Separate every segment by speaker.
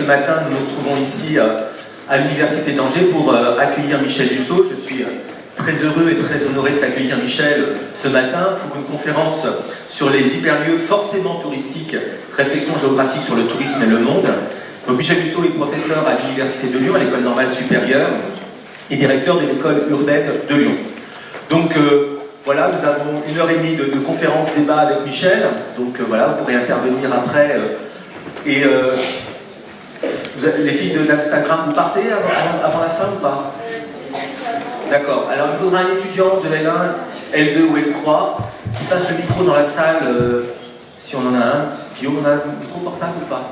Speaker 1: matin, nous nous retrouvons ici à l'Université d'Angers pour accueillir Michel Dussault. Je suis très heureux et très honoré de t'accueillir, Michel, ce matin pour une conférence sur les hyperlieux forcément touristiques, réflexion géographique sur le tourisme et le monde. Donc Michel Dussault est professeur à l'Université de Lyon, à l'École normale supérieure, et directeur de l'école urbaine de Lyon. Donc voilà, nous avons 1h30 de conférence débat avec Michel. Donc voilà, vous pourrez intervenir après. Les filles d'Instagram, vous partez avant la fin ou pas? D'accord. Alors il faudra un étudiant de L1, L2 ou L3 qui passe le micro dans la salle, si on en a un. Guillaume, on a un micro portable ou pas?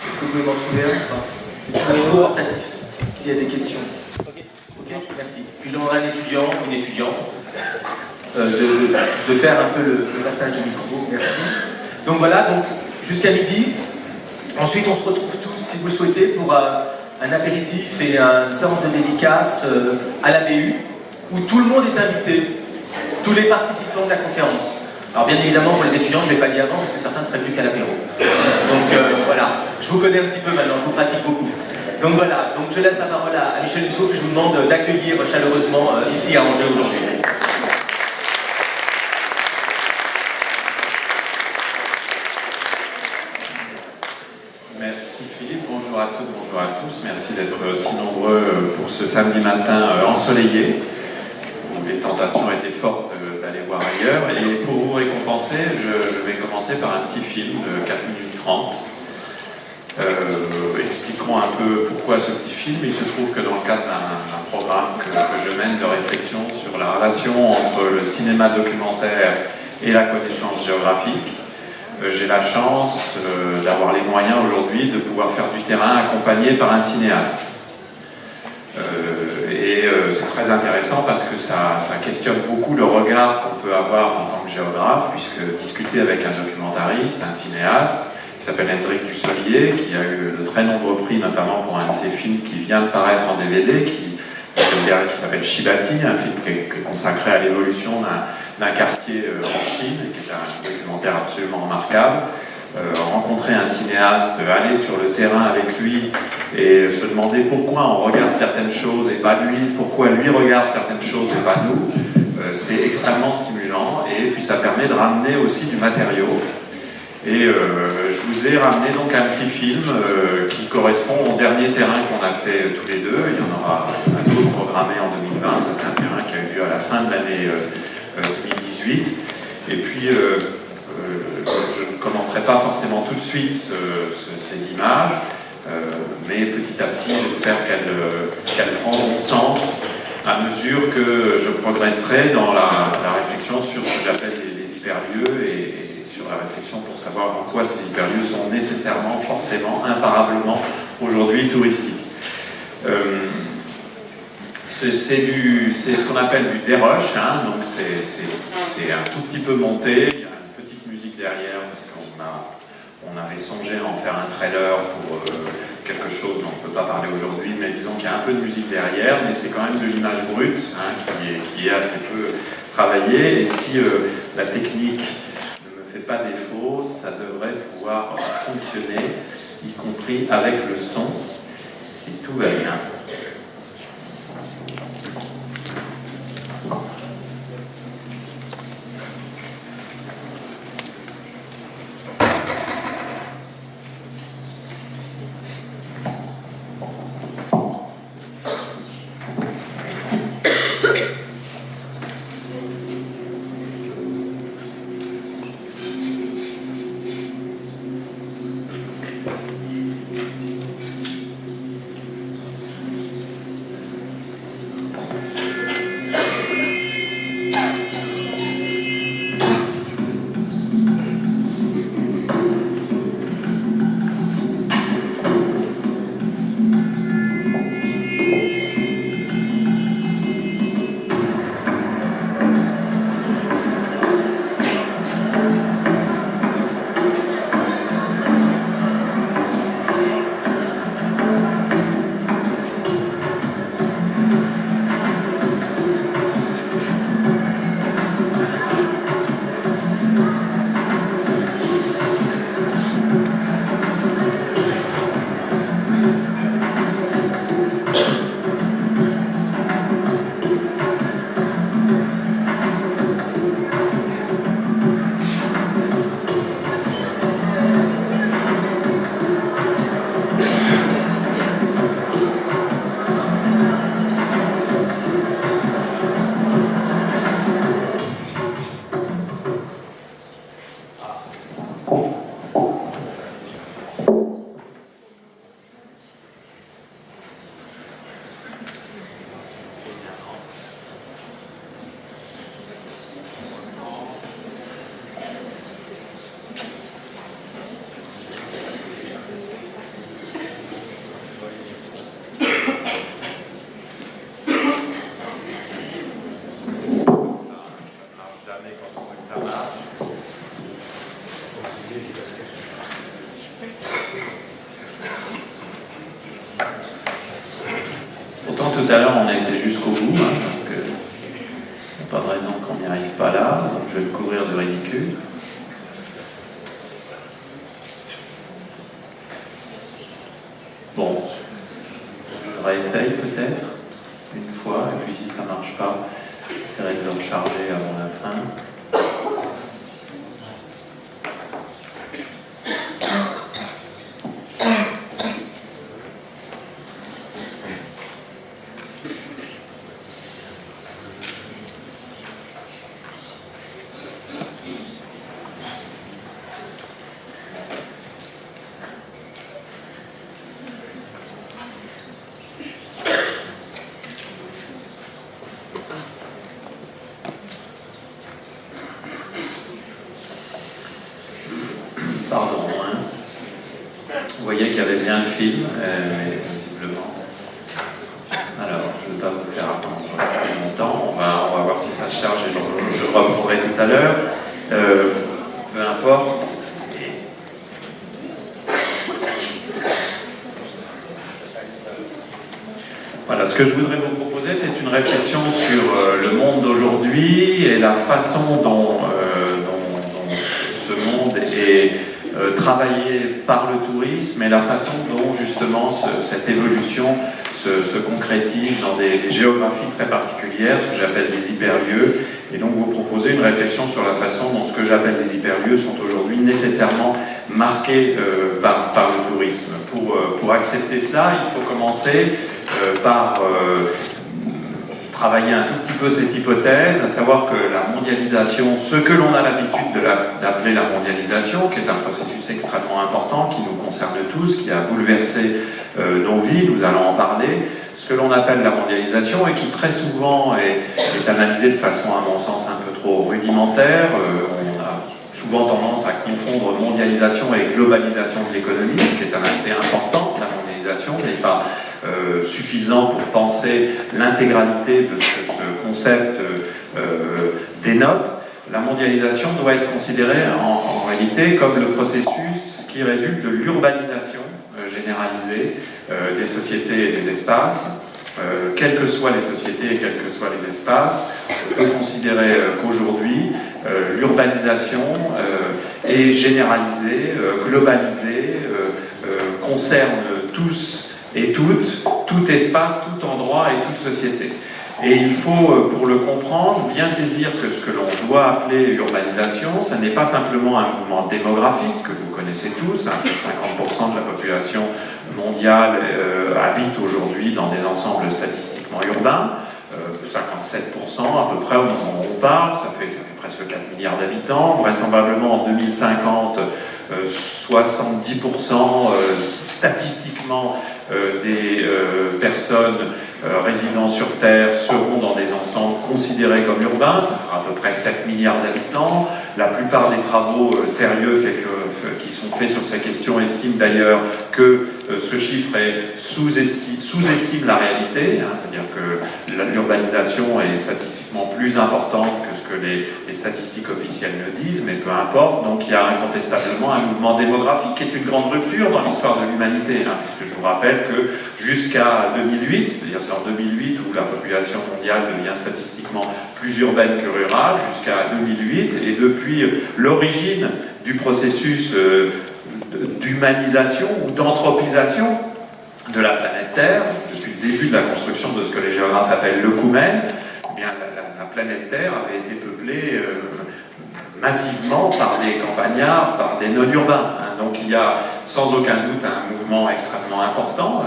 Speaker 1: Est-ce que vous pouvez m'en trouver un ou pas? C'est un micro portatif, s'il y a des questions. Ok, merci. Puis je demanderai à un étudiant ou une étudiante de faire un peu le passage de micro. Merci. Donc voilà, donc jusqu'à midi. Ensuite, on se retrouve tous, si vous le souhaitez, pour un apéritif et une séance de dédicace à la BU, où tout le monde est invité, tous les participants de la conférence. Alors bien évidemment, pour les étudiants, je ne l'ai pas dit avant, parce que certains ne seraient plus qu'à l'apéro. Donc voilà, je vous connais un petit peu maintenant, je vous pratique beaucoup. Donc voilà, donc je laisse la parole à Michel Dussault, que je vous demande d'accueillir chaleureusement ici à Angers aujourd'hui.
Speaker 2: Merci Philippe, bonjour à toutes, bonjour à tous. Merci d'être si nombreux pour ce samedi matin ensoleillé, où les tentations étaient fortes d'aller voir ailleurs. Et pour vous récompenser, je vais commencer par un petit film de 4 minutes 30. Expliquons un peu pourquoi ce petit film. Il se trouve que dans le cadre d'un programme que je mène de réflexion sur la relation entre le cinéma documentaire et la connaissance géographique, j'ai la chance d'avoir les moyens aujourd'hui de pouvoir faire du terrain accompagné par un cinéaste. C'est très intéressant parce que ça questionne beaucoup le regard qu'on peut avoir en tant que géographe, puisque discuter avec un documentariste, un cinéaste, qui s'appelle Hendrik Dussolier, qui a eu de très nombreux prix, notamment pour un de ses films qui vient de paraître en DVD, qui s'appelle Shibati, un film qui est consacré à l'évolution d'un quartier en Chine, qui est un documentaire absolument remarquable. Rencontrer un cinéaste, aller sur le terrain avec lui et se demander pourquoi on regarde certaines choses et pas lui, pourquoi lui regarde certaines choses et pas nous, c'est extrêmement stimulant, et puis ça permet de ramener aussi du matériau. Et je vous ai ramené donc un petit film qui correspond au dernier terrain qu'on a fait tous les deux. Il y en aura un autre programmé en 2020, ça c'est un terrain qui a eu lieu à la fin de l'année 2018. Et puis je ne commenterai pas forcément tout de suite ces images, mais petit à petit j'espère qu'elles prendront sens à mesure que je progresserai dans la réflexion sur ce que j'appelle les hyperlieux et sur la réflexion pour savoir en quoi ces hyperlieux sont nécessairement, forcément, imparablement aujourd'hui touristiques. C'est ce qu'on appelle du dérush, hein, donc c'est un tout petit peu monté, il y a une petite musique derrière parce qu'on avait songé à en faire un trailer pour quelque chose dont je ne peux pas parler aujourd'hui, mais disons qu'il y a un peu de musique derrière, mais c'est quand même de l'image brute, hein, qui est assez peu travaillée, et si la technique pas défaut, ça devrait pouvoir fonctionner, y compris avec le son, si tout va bien. tout à l'heure, on a été jusqu'au bout, hein, donc il n'y a pas de raison qu'on n'y arrive pas là, donc je vais le couvrir de ridicule. Bon, je réessaye peut-être, une fois, et puis si ça ne marche pas, j'essaierai de le recharger avant la fin. Pardon, hein. Vous voyez qu'il y avait bien le film, mais visiblement. Alors, je ne vais pas vous faire attendre plus longtemps. On va voir si ça se charge et je le reprendrai tout à l'heure. Peu importe. Voilà, ce que je voudrais vous proposer, c'est une réflexion sur le monde d'aujourd'hui et la façon dont ce monde est travaillé par le tourisme et la façon dont justement cette évolution se concrétise dans des géographies très particulières, ce que j'appelle des hyperlieux, et donc vous proposer une réflexion sur la façon dont ce que j'appelle les hyperlieux sont aujourd'hui nécessairement marqués par le tourisme. Pour accepter cela, il faut commencer par travailler un tout petit peu cette hypothèse, à savoir que la mondialisation, ce que l'on a l'habitude d'appeler la mondialisation, qui est un processus extrêmement important, qui nous concerne tous, qui a bouleversé nos vies, nous allons en parler, ce que l'on appelle la mondialisation et qui très souvent est analysée de façon, à mon sens, un peu trop rudimentaire. On a souvent tendance à confondre mondialisation et globalisation de l'économie, ce qui est un aspect important de la mondialisation, mais pas suffisant pour penser l'intégralité de ce que ce concept dénote. La mondialisation doit être considérée en réalité comme le processus qui résulte de l'urbanisation généralisée des sociétés et des espaces. Quelles que soient les sociétés et quels que soient les espaces, on peut considérer qu'aujourd'hui, l'urbanisation est généralisée, globalisée, concerne tous et toutes, tout espace, tout endroit et toute société. Et il faut, pour le comprendre, bien saisir que ce que l'on doit appeler l'urbanisation, ce n'est pas simplement un mouvement démographique que vous connaissez tous, hein, plus de 50% de la population mondiale habite aujourd'hui dans des ensembles statistiquement urbains, 57% à peu près au moment où on parle, ça fait presque 4 milliards d'habitants, vraisemblablement en 2050, 70% statistiquement des personnes résidant sur Terre seront dans des ensembles considérés comme urbains, ça fera à peu près 7 milliards d'habitants. La plupart des travaux sérieux qui sont faits sur ces questions estiment d'ailleurs que ce chiffre sous-estime la réalité, hein, c'est-à-dire que l'urbanisation est statistiquement plus importante que ce que les statistiques officielles le disent, mais peu importe. Donc il y a incontestablement un mouvement démographique qui est une grande rupture dans l'histoire de l'humanité, hein, puisque je vous rappelle que jusqu'à 2008, c'est-à-dire c'est en 2008 où la population mondiale devient statistiquement plus urbaine que rurale, jusqu'à 2008, et depuis l'origine du processus d'humanisation ou d'anthropisation de la planète Terre, depuis le début de la construction de ce que les géographes appellent l'œcumène, eh bien la planète Terre avait été peuplée massivement par des campagnards, par des non-urbains. Hein. Donc il y a sans aucun doute un mouvement extrêmement important,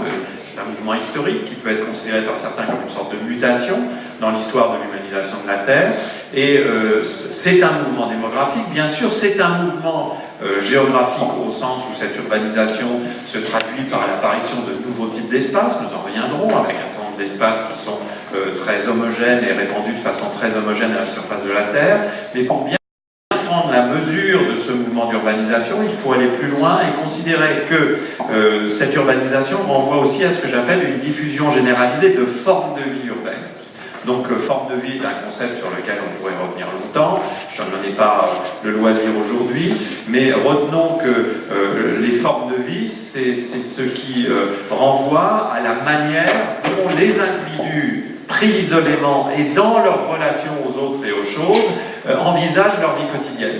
Speaker 2: un mouvement historique qui peut être considéré par certains comme une sorte de mutation dans l'histoire de l'humanisation de la Terre. Et c'est un mouvement démographique, bien sûr, c'est un mouvement géographique au sens où cette urbanisation se traduit par l'apparition de nouveaux types d'espaces, nous en reviendrons, avec un certain nombre d'espaces qui sont très homogènes et répandus de façon très homogène à la surface de la Terre, mais pour bien prendre la mesure de ce mouvement d'urbanisation, il faut aller plus loin et considérer que cette urbanisation renvoie aussi à ce que j'appelle une diffusion généralisée de formes de vie urbaine. Donc forme de vie est un concept sur lequel on pourrait revenir longtemps, je n'en ai pas le loisir aujourd'hui, mais retenons que les formes de vie, c'est ce qui renvoie à la manière dont les individus pris isolément et dans leur relation aux autres et aux choses envisagent leur vie quotidienne.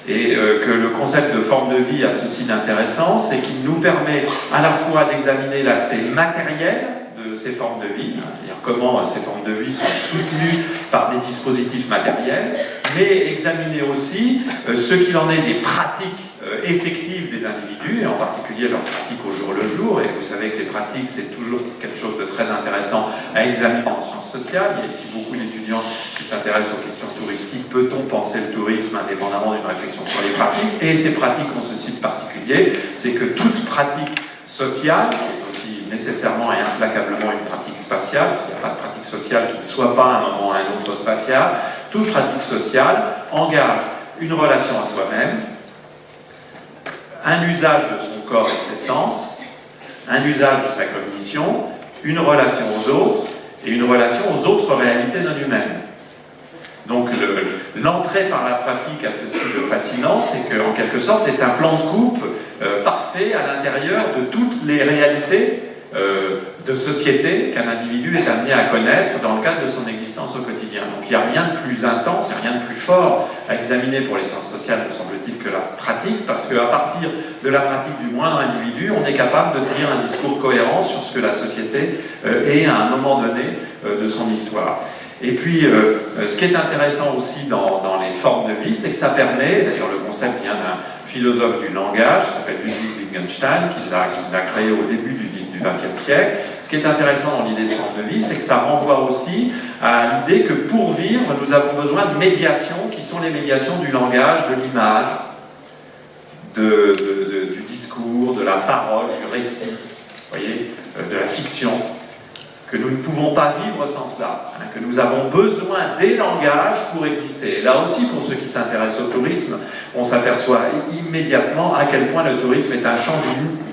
Speaker 2: Et que le concept de forme de vie a ceci d'intéressant, c'est qu'il nous permet à la fois d'examiner l'aspect matériel de ces formes de vie, c'est-à-dire comment ces formes de vie sont soutenues par des dispositifs matériels, mais examiner aussi ce qu'il en est des pratiques effectives des individus, et en particulier leurs pratiques au jour le jour. Et vous savez que les pratiques, c'est toujours quelque chose de très intéressant à examiner en sciences sociales. Il y a ici beaucoup d'étudiants qui s'intéressent aux questions touristiques. Peut-on penser le tourisme indépendamment d'une réflexion sur les pratiques? Et ces pratiques ont ceci de particulier, c'est que toute pratique sociale, qui est aussi nécessairement et implacablement une pratique spatiale, parce qu'il n'y a pas de pratique sociale qui ne soit pas à un moment ou à un autre spatiale, toute pratique sociale engage une relation à soi-même, un usage de son corps et de ses sens, un usage de sa cognition, une relation aux autres et une relation aux autres réalités non humaines. Donc l'entrée par la pratique a ceci de fascinant, c'est qu'en quelque sorte c'est un plan de coupe parfait à l'intérieur de toutes les réalités de société qu'un individu est amené à connaître dans le cadre de son existence au quotidien. Donc il n'y a rien de plus intense, il n'y a rien de plus fort à examiner pour les sciences sociales, me semble-t-il, que la pratique, parce qu'à partir de la pratique du moindre individu, on est capable de tenir un discours cohérent sur ce que la société est à un moment donné de son histoire. Et puis, ce qui est intéressant aussi dans les formes de vie, c'est que ça permet, d'ailleurs le concept vient d'un philosophe du langage, qui s'appelle Ludwig Wittgenstein, qui l'a créé au début du XXe siècle. Ce qui est intéressant dans l'idée de forme de vie, c'est que ça renvoie aussi à l'idée que pour vivre, nous avons besoin de médiations, qui sont les médiations du langage, de l'image, du discours, de la parole, du récit, vous voyez, de la fiction, que nous ne pouvons pas vivre sans cela, hein, que nous avons besoin des langages pour exister. Et là aussi, pour ceux qui s'intéressent au tourisme, on s'aperçoit immédiatement à quel point le tourisme est un champ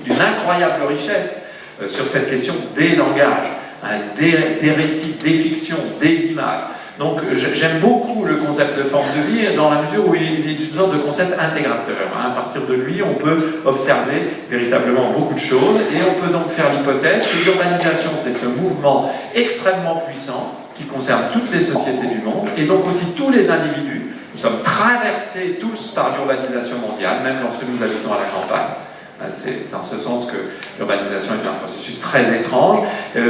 Speaker 2: d'une incroyable richesse sur cette question des langages, hein, des récits, des fictions, des images. Donc j'aime beaucoup le concept de forme de vie dans la mesure où il est une sorte de concept intégrateur. Hein. À partir de lui, on peut observer véritablement beaucoup de choses et on peut donc faire l'hypothèse que l'urbanisation, c'est ce mouvement extrêmement puissant qui concerne toutes les sociétés du monde et donc aussi tous les individus. Nous sommes traversés tous par l'urbanisation mondiale, même lorsque nous habitons à la campagne. C'est dans ce sens que l'urbanisation est un processus très étrange.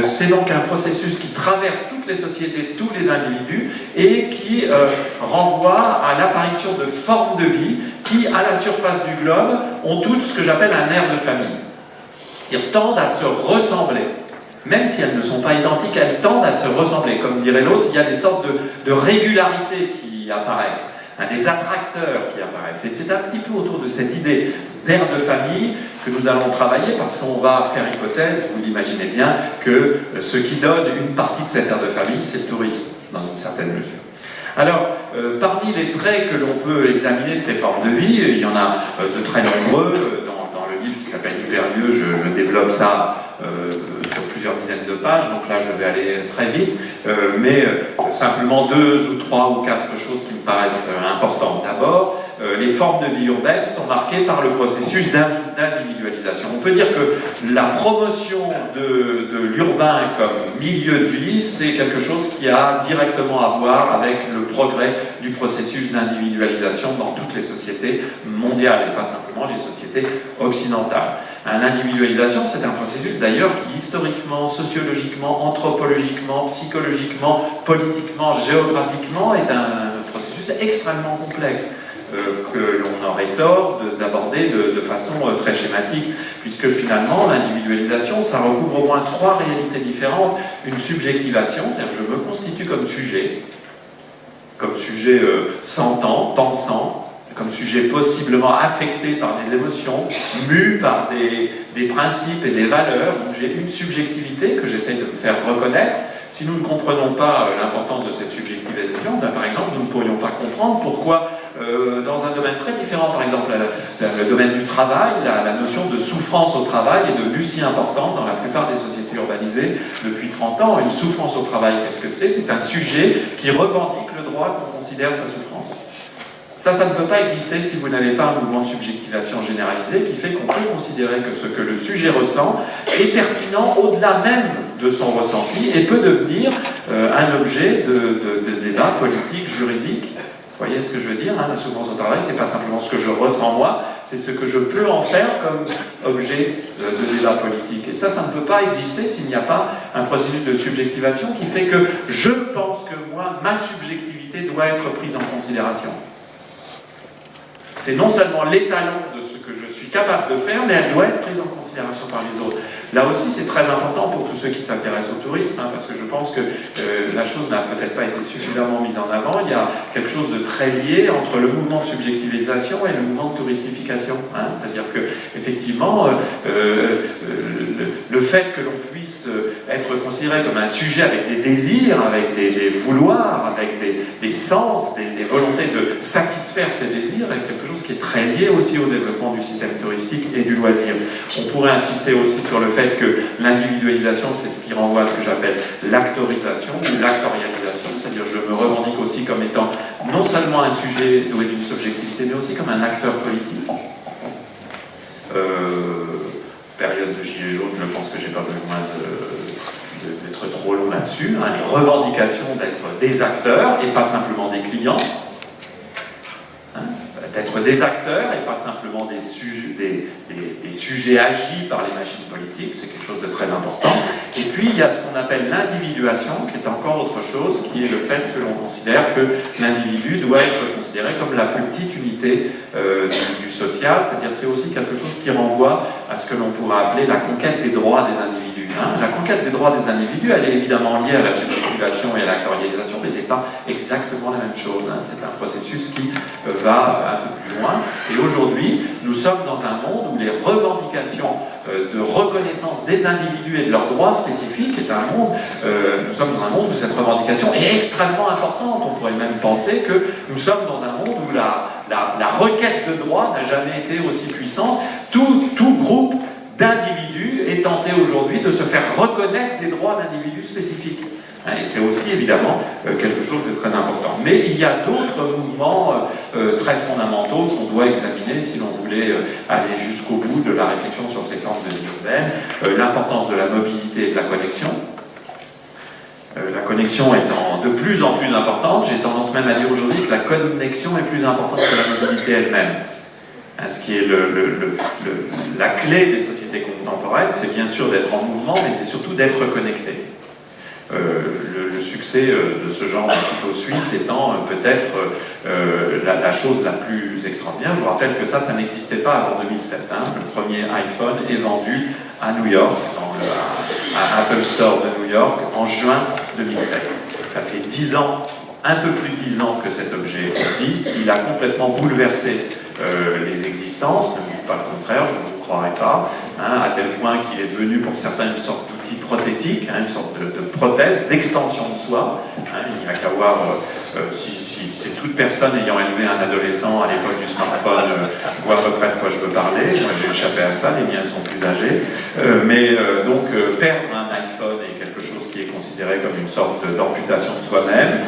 Speaker 2: C'est donc un processus qui traverse toutes les sociétés, tous les individus, et qui renvoie à l'apparition de formes de vie qui, à la surface du globe, ont toutes ce que j'appelle un air de famille. C'est-à-dire tendent à se ressembler. Même si elles ne sont pas identiques, elles tendent à se ressembler. Comme dirait l'autre, il y a des sortes de régularités qui apparaissent. Des attracteurs qui apparaissent. Et c'est un petit peu autour de cette idée d'air de famille que nous allons travailler parce qu'on va faire hypothèse, vous l'imaginez bien, que ce qui donne une partie de cet air de famille, c'est le tourisme, dans une certaine mesure. Alors, parmi les traits que l'on peut examiner de ces formes de vie, il y en a de très nombreux. Dans le livre qui s'appelle Hyperlieu, je développe ça sur plusieurs dizaines de pages, donc là je vais aller très vite, mais simplement 2 ou 3 ou 4 choses qui me paraissent importantes. D'abord, les formes de vie urbaines sont marquées par le processus d'individualisation. On peut dire que la promotion de l'urbain comme milieu de vie, c'est quelque chose qui a directement à voir avec le progrès du processus d'individualisation dans toutes les sociétés mondiales et pas simplement les sociétés occidentales. L'individualisation, c'est un processus d'ailleurs qui historiquement, sociologiquement, anthropologiquement, psychologiquement, politiquement, géographiquement est un processus extrêmement complexe que l'on aurait tort d'aborder de façon très schématique, puisque finalement l'individualisation, ça recouvre au moins 3 réalités différentes. Une subjectivation, c'est-à-dire que je me constitue comme sujet sentant, pensant, comme sujet possiblement affecté par des émotions, mu par des principes et des valeurs, où j'ai une subjectivité que j'essaie de me faire reconnaître. Si nous ne comprenons pas l'importance de cette subjectivisation, par exemple, nous ne pourrions pas comprendre pourquoi dans un domaine très différent, par exemple le domaine du travail, la notion de souffrance au travail est devenue si importante dans la plupart des sociétés urbanisées depuis 30 ans. Une souffrance au travail, qu'est-ce que c'est? C'est un sujet qui revendique le droit qu'on considère sa souffrance. Ça ne peut pas exister si vous n'avez pas un mouvement de subjectivation généralisé qui fait qu'on peut considérer que ce que le sujet ressent est pertinent au-delà même de son ressenti et peut devenir un objet de débat politique, juridique. Vous voyez ce que je veux dire, hein? La souffrance au travail, c'est pas simplement ce que je ressens moi, c'est ce que je peux en faire comme objet de débat politique. Et ça ne peut pas exister s'il n'y a pas un processus de subjectivation qui fait que je pense que moi, ma subjectivité doit être prise en considération. C'est non seulement l'étalon de ce que je suis capable de faire, mais elle doit être prise en considération par les autres. Là aussi, c'est très important pour tous ceux qui s'intéressent au tourisme, hein, parce que je pense que la chose n'a peut-être pas été suffisamment mise en avant. Il y a quelque chose de très lié entre le mouvement de subjectivisation et le mouvement de touristification. Hein. C'est-à-dire que, effectivement, le fait que l'on puisse être considéré comme un sujet avec des désirs, avec des vouloirs, avec des sens, des volontés de satisfaire ces désirs, est quelque chose qui est très lié aussi au développement du système touristique et du loisir. On pourrait insister aussi sur le fait que l'individualisation, c'est ce qui renvoie à ce que j'appelle l'actorisation ou l'actorialisation, c'est-à-dire je me revendique aussi comme étant non seulement un sujet doué d'une subjectivité, mais aussi comme un acteur politique. Période de gilets jaunes, je pense que j'ai pas besoin d'être trop long là-dessus. Hein, les revendications d'être des acteurs et pas simplement des clients. D'être des acteurs et pas simplement des sujets agis par les machines politiques, c'est quelque chose de très important. Et puis il y a ce qu'on appelle l'individuation, qui est encore autre chose, qui est le fait que l'on considère que l'individu doit être considéré comme la plus petite unité du social, c'est-à-dire c'est aussi quelque chose qui renvoie à ce que l'on pourrait appeler la conquête des droits des individus. Hein. La conquête des droits des individus, elle est évidemment liée à la subjectivation et à l'actorialisation, mais c'est pas exactement la même chose. Hein. C'est un processus qui va un peu plus loin. Et aujourd'hui, nous sommes dans un monde où les revendications de reconnaissance des individus et de leurs droits spécifiques est un monde, nous sommes dans un monde où cette revendication est extrêmement importante. On pourrait même penser que nous sommes dans un monde où la requête de droits n'a jamais été aussi puissante. Tout groupe d'individus est tenté aujourd'hui de se faire reconnaître des droits d'individus spécifiques. Et c'est aussi évidemment quelque chose de très important. Mais il y a d'autres mouvements très fondamentaux qu'on doit examiner si l'on voulait aller jusqu'au bout de la réflexion sur ces formes de vie urbaine. L'importance de la mobilité et de la connexion. La connexion étant de plus en plus importante, j'ai tendance même à dire aujourd'hui que la connexion est plus importante que la mobilité elle-même. Ce qui est la clé des sociétés contemporaines, c'est bien sûr d'être en mouvement, mais c'est surtout d'être connecté. Le succès de ce genre de couteau suisse étant peut-être la chose la plus extraordinaire. Je vous rappelle que ça n'existait pas avant 2007. Hein. Le premier iPhone est vendu à New York, à Apple Store de New York, en juin 2007. Ça fait 10 ans, un peu plus de 10 ans que cet objet existe. Il a complètement bouleversé les existences, ne me dites pas le contraire, je ne vous croirais pas, hein, à tel point qu'il est devenu pour certains une sorte d'outil prothétique, hein, une sorte de prothèse, d'extension de soi. Hein, il n'y a qu'à voir, si c'est toute personne ayant élevé un adolescent à l'époque du smartphone voit à peu près de quoi je veux parler. Moi j'ai échappé à ça, les miens sont plus âgés. Donc perdre un iPhone est quelque chose qui est considéré comme une sorte d'amputation de soi-même.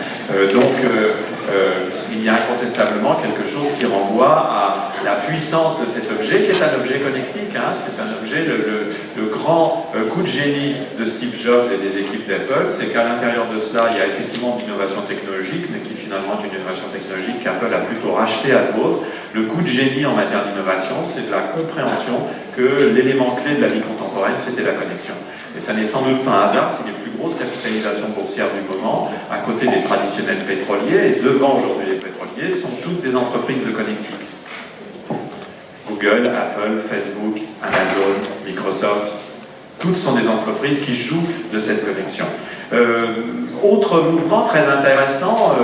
Speaker 2: Il y a incontestablement quelque chose qui renvoie à la puissance de cet objet, qui est un objet connectique. Hein. C'est un objet, le grand coup de génie de Steve Jobs et des équipes d'Apple, c'est qu'à l'intérieur de cela, il y a effectivement de l'innovation technologique, mais qui finalement est une innovation technologique qu'Apple a plutôt racheté à d'autres. Le coup de génie en matière d'innovation, c'est de la compréhension que l'élément clé de la vie contemporaine, c'était la connexion. Et ça n'est sans doute pas un hasard si les plus grosses capitalisations boursières du moment, à côté des traditionnels pétroliers, et devant aujourd'hui les pétroliers, sont toutes des entreprises de connectique. Google, Apple, Facebook, Amazon, Microsoft, toutes sont des entreprises qui jouent de cette connexion. Autre mouvement très intéressant,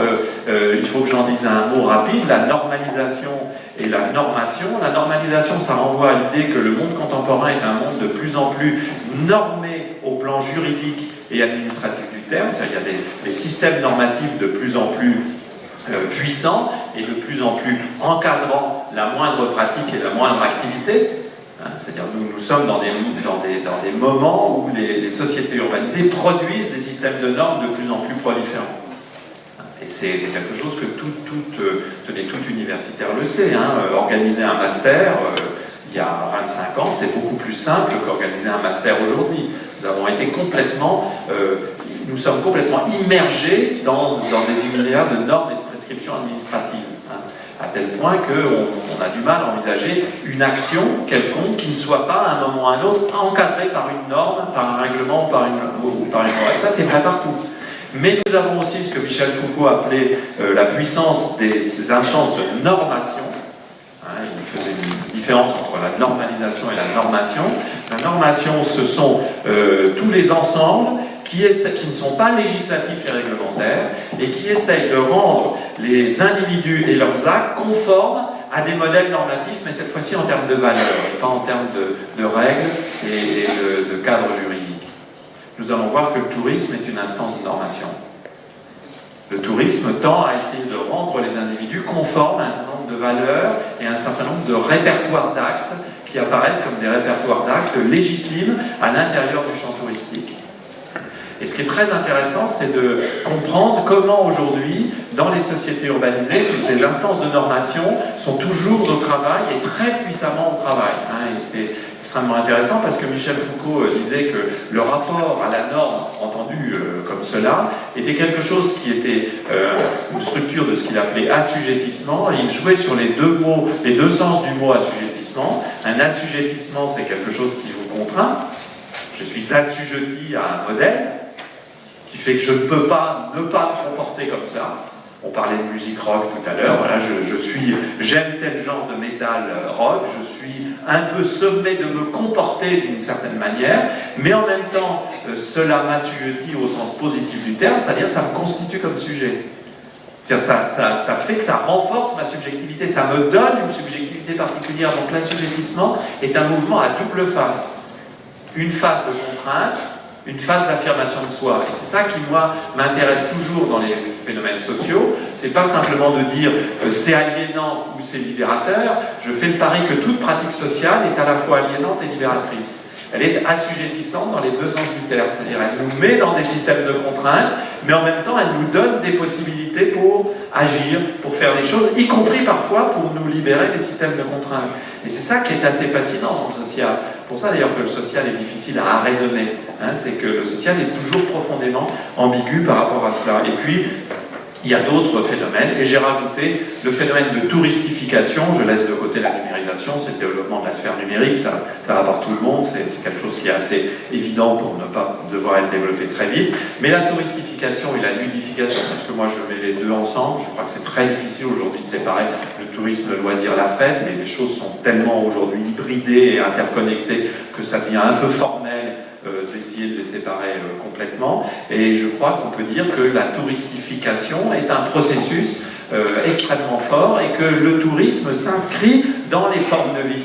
Speaker 2: il faut que j'en dise un mot rapide, la normalisation et la normation. La normalisation, ça renvoie à l'idée que le monde contemporain est un monde de plus en plus normé au plan juridique et administratif du terme, c'est-à-dire il y a des systèmes normatifs de plus en plus puissants et de plus en plus encadrant la moindre pratique et la moindre activité. C'est-à-dire nous sommes dans des moments où les sociétés urbanisées produisent des systèmes de normes de plus en plus proliférants. Et c'est quelque chose que tout universitaire le sait. Organiser un master, il y a 25 ans, c'était beaucoup plus simple qu'organiser un master aujourd'hui. Nous sommes complètement immergés dans des univers de normes et de prescriptions administratives. À tel point qu'on a du mal à envisager une action quelconque qui ne soit pas, à un moment ou à un autre, encadrée par une norme, par un règlement ou par une loi. Et ça, c'est vrai partout. Mais nous avons aussi ce que Michel Foucault appelait la puissance des instances de normation. Il faisait une différence entre la normalisation et la normation. La normation, ce sont tous les ensembles qui ne sont pas législatifs et réglementaires et qui essayent de rendre les individus et leurs actes conformes à des modèles normatifs, mais cette fois-ci en termes de valeurs et pas en termes de règles et de cadres juridiques. Nous allons voir que le tourisme est une instance de normation. Le tourisme tend à essayer de rendre les individus conformes à un certain nombre de valeurs et à un certain nombre de répertoires d'actes qui apparaissent comme des répertoires d'actes légitimes à l'intérieur du champ touristique. Et ce qui est très intéressant, c'est de comprendre comment aujourd'hui, dans les sociétés urbanisées, ces instances de normation sont toujours au travail et très puissamment au travail. Et c'est extrêmement intéressant parce que Michel Foucault disait que le rapport à la norme, entendu comme cela, était quelque chose qui était une structure de ce qu'il appelait assujettissement, et il jouait sur les deux sens du mot assujettissement. Un assujettissement, c'est quelque chose qui vous contraint. Je suis assujetti à un modèle qui fait que je ne peux pas ne pas me comporter comme ça. On parlait de musique rock tout à l'heure. Voilà, j'aime tel genre de métal rock, je suis un peu sommé de me comporter d'une certaine manière, mais en même temps, cela m'assujettit au sens positif du terme, c'est-à-dire ça me constitue comme sujet. C'est-à-dire ça fait que ça renforce ma subjectivité, ça me donne une subjectivité particulière. Donc l'assujettissement est un mouvement à double face. Une phase de contrainte, une phase d'affirmation de soi. Et c'est ça qui, moi, m'intéresse toujours dans les phénomènes sociaux. C'est pas simplement de dire c'est aliénant ou c'est libérateur. Je fais le pari que toute pratique sociale est à la fois aliénante et libératrice. Elle est assujettissante dans les deux sens du terme. C'est-à-dire elle nous met dans des systèmes de contraintes, mais en même temps, elle nous donne des possibilités pour agir, pour faire des choses, y compris parfois pour nous libérer des systèmes de contraintes. Et c'est ça qui est assez fascinant dans le social. Pour ça d'ailleurs que le social est difficile à raisonner. C'est que le social est toujours profondément ambigu par rapport à cela. Et puis, il y a d'autres phénomènes, et j'ai rajouté le phénomène de touristification. Je laisse de côté la numérisation, c'est le développement de la sphère numérique, ça va par tout le monde, c'est quelque chose qui est assez évident pour ne pas devoir être développé très vite. Mais la touristification et la ludification, parce que moi je mets les deux ensemble, je crois que c'est très difficile aujourd'hui de séparer le tourisme, le loisir, la fête, mais les choses sont tellement aujourd'hui hybridées et interconnectées que ça devient un peu formel d'essayer de les séparer complètement. Et je crois qu'on peut dire que la touristification est un processus extrêmement fort et que le tourisme s'inscrit dans les formes de vie.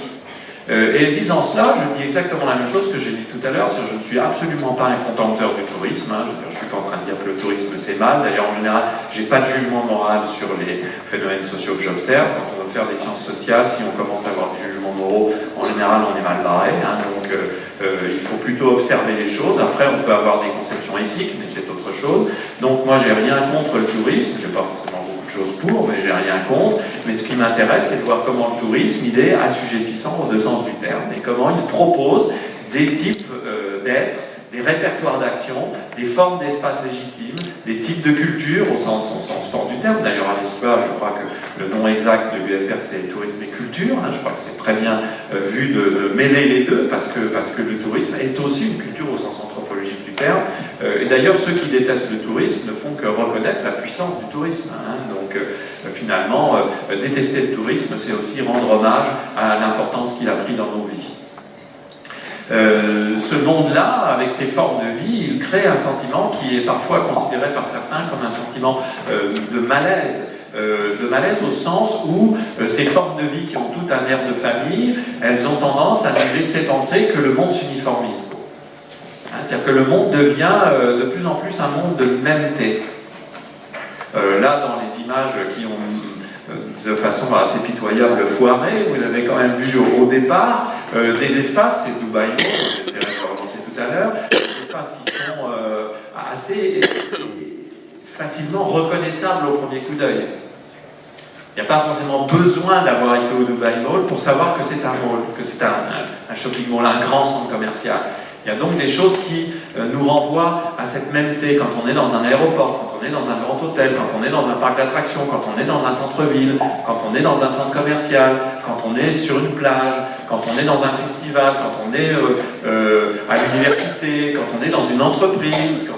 Speaker 2: Et disant cela, je dis exactement la même chose que j'ai dit tout à l'heure, c'est-à-dire je ne suis absolument pas un contempteur du tourisme, je ne suis pas en train de dire que le tourisme c'est mal, d'ailleurs en général, je n'ai pas de jugement moral sur les phénomènes sociaux que j'observe. Quand on veut faire des sciences sociales, si on commence à avoir des jugements moraux, en général on est mal barré, donc il faut plutôt observer les choses. Après on peut avoir des conceptions éthiques, mais c'est autre chose. Donc moi j'ai rien contre le tourisme, j'ai pas forcément beaucoup de choses pour, mais j'ai rien contre. Mais ce qui m'intéresse, c'est de voir comment le tourisme il est assujettissant aux deux sens du terme et comment il propose des types d'êtres, des répertoires d'action, des formes d'espace légitimes, des types de culture au sens fort du terme. D'ailleurs, à l'ESPA, je crois que le nom exact de l'UFR, c'est tourisme et culture. Je crois que c'est très bien vu de mêler les deux, parce que le tourisme est aussi une culture au sens anthropologique du terme. Et d'ailleurs, ceux qui détestent le tourisme ne font que reconnaître la puissance du tourisme. Donc, finalement, détester le tourisme, c'est aussi rendre hommage à l'importance qu'il a pris dans nos vies. Ce monde-là, avec ses formes de vie, il crée un sentiment qui est parfois considéré par certains comme un sentiment de malaise au sens où ces formes de vie qui ont tout un air de famille, elles ont tendance à nous laisser penser que le monde s'uniformise. C'est-à-dire que le monde devient de plus en plus un monde de mêmeté. Là, dans les images qui ont de façon assez pitoyable foirée. Vous avez quand même vu au départ des espaces, c'est Dubaï Mall, j'essaierai de le relancer tout à l'heure, des espaces qui sont assez facilement reconnaissables au premier coup d'œil. Il n'y a pas forcément besoin d'avoir été au Dubaï Mall pour savoir que c'est un mall, que c'est un shopping mall, un grand centre commercial. Il y a donc des choses qui nous renvoient à cette mêmeté quand on est dans un aéroport, quand on est dans un grand hôtel, quand on est dans un parc d'attractions, quand on est dans un centre-ville, quand on est dans un centre commercial, quand on est sur une plage, quand on est dans un festival, quand on est à l'université, quand on est dans une entreprise,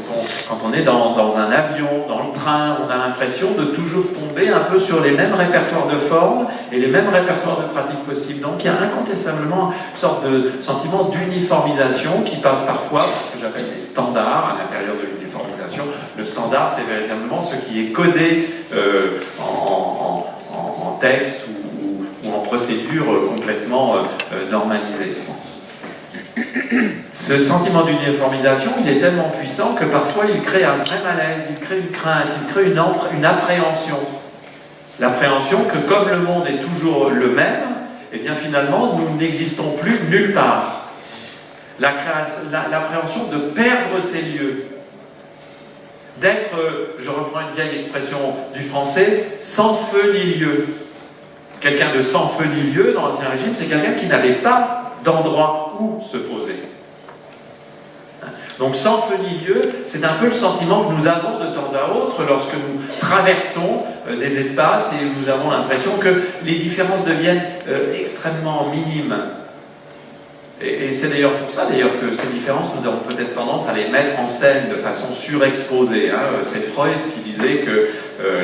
Speaker 2: quand on est dans un avion, dans le train, on a l'impression de toujours tomber un peu sur les mêmes répertoires de formes et les mêmes répertoires de pratiques possibles. Donc il y a incontestablement une sorte de sentiment d'uniformisation qui passe parfois par ce que j'appelle des standards à l'intérieur de l'uniformisation. Le standard, c'est véritablement ce qui est codé en texte ou en procédure complètement normalisée. Ce sentiment d'uniformisation, il est tellement puissant que parfois il crée un vrai malaise, il crée une crainte, il crée une appréhension. L'appréhension que comme le monde est toujours le même, eh bien finalement nous n'existons plus nulle part. L'appréhension de perdre ces lieux, d'être, je reprends une vieille expression du français, sans feu ni lieu. Quelqu'un de sans feu ni lieu dans l'Ancien Régime, c'est quelqu'un qui n'avait pas d'endroit où se poser. Donc sans feu ni lieu, c'est un peu le sentiment que nous avons de temps à autre lorsque nous traversons des espaces et nous avons l'impression que les différences deviennent extrêmement minimes. Et c'est d'ailleurs pour ça que ces différences, nous avons peut-être tendance à les mettre en scène de façon surexposée. C'est Freud qui disait que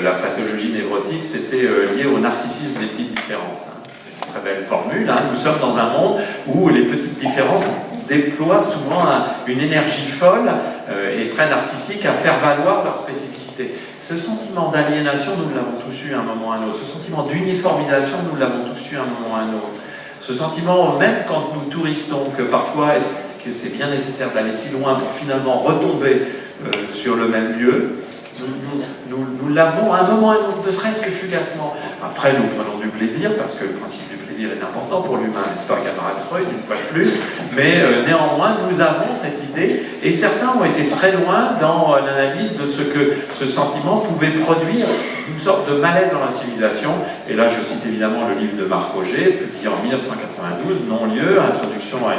Speaker 2: la pathologie névrotique, c'était lié au narcissisme des petites différences. C'est une très belle formule. Nous sommes dans un monde où les petites différences déploient souvent une énergie folle et très narcissique à faire valoir leur spécificité. Ce sentiment d'aliénation, nous l'avons tous eu à un moment ou à un autre. Ce sentiment d'uniformisation, nous l'avons tous eu à un moment ou à un autre. Ce sentiment, même quand nous touristons, que parfois est-ce que c'est bien nécessaire d'aller si loin pour finalement retomber sur le même lieu, nous l'avons à un moment ou à un autre, ne serait-ce que fugacement. Après, nous prenons du plaisir, parce que le principe du plaisir est important pour l'humain, n'est-ce pas, camarade Freud, une fois de plus, mais néanmoins, nous avons cette idée, et certains ont été très loin dans l'analyse de ce que ce sentiment pouvait produire, une sorte de malaise dans la civilisation. Et là, je cite évidemment le livre de Marc Roger, publié en 1992, Non-lieu, Introduction à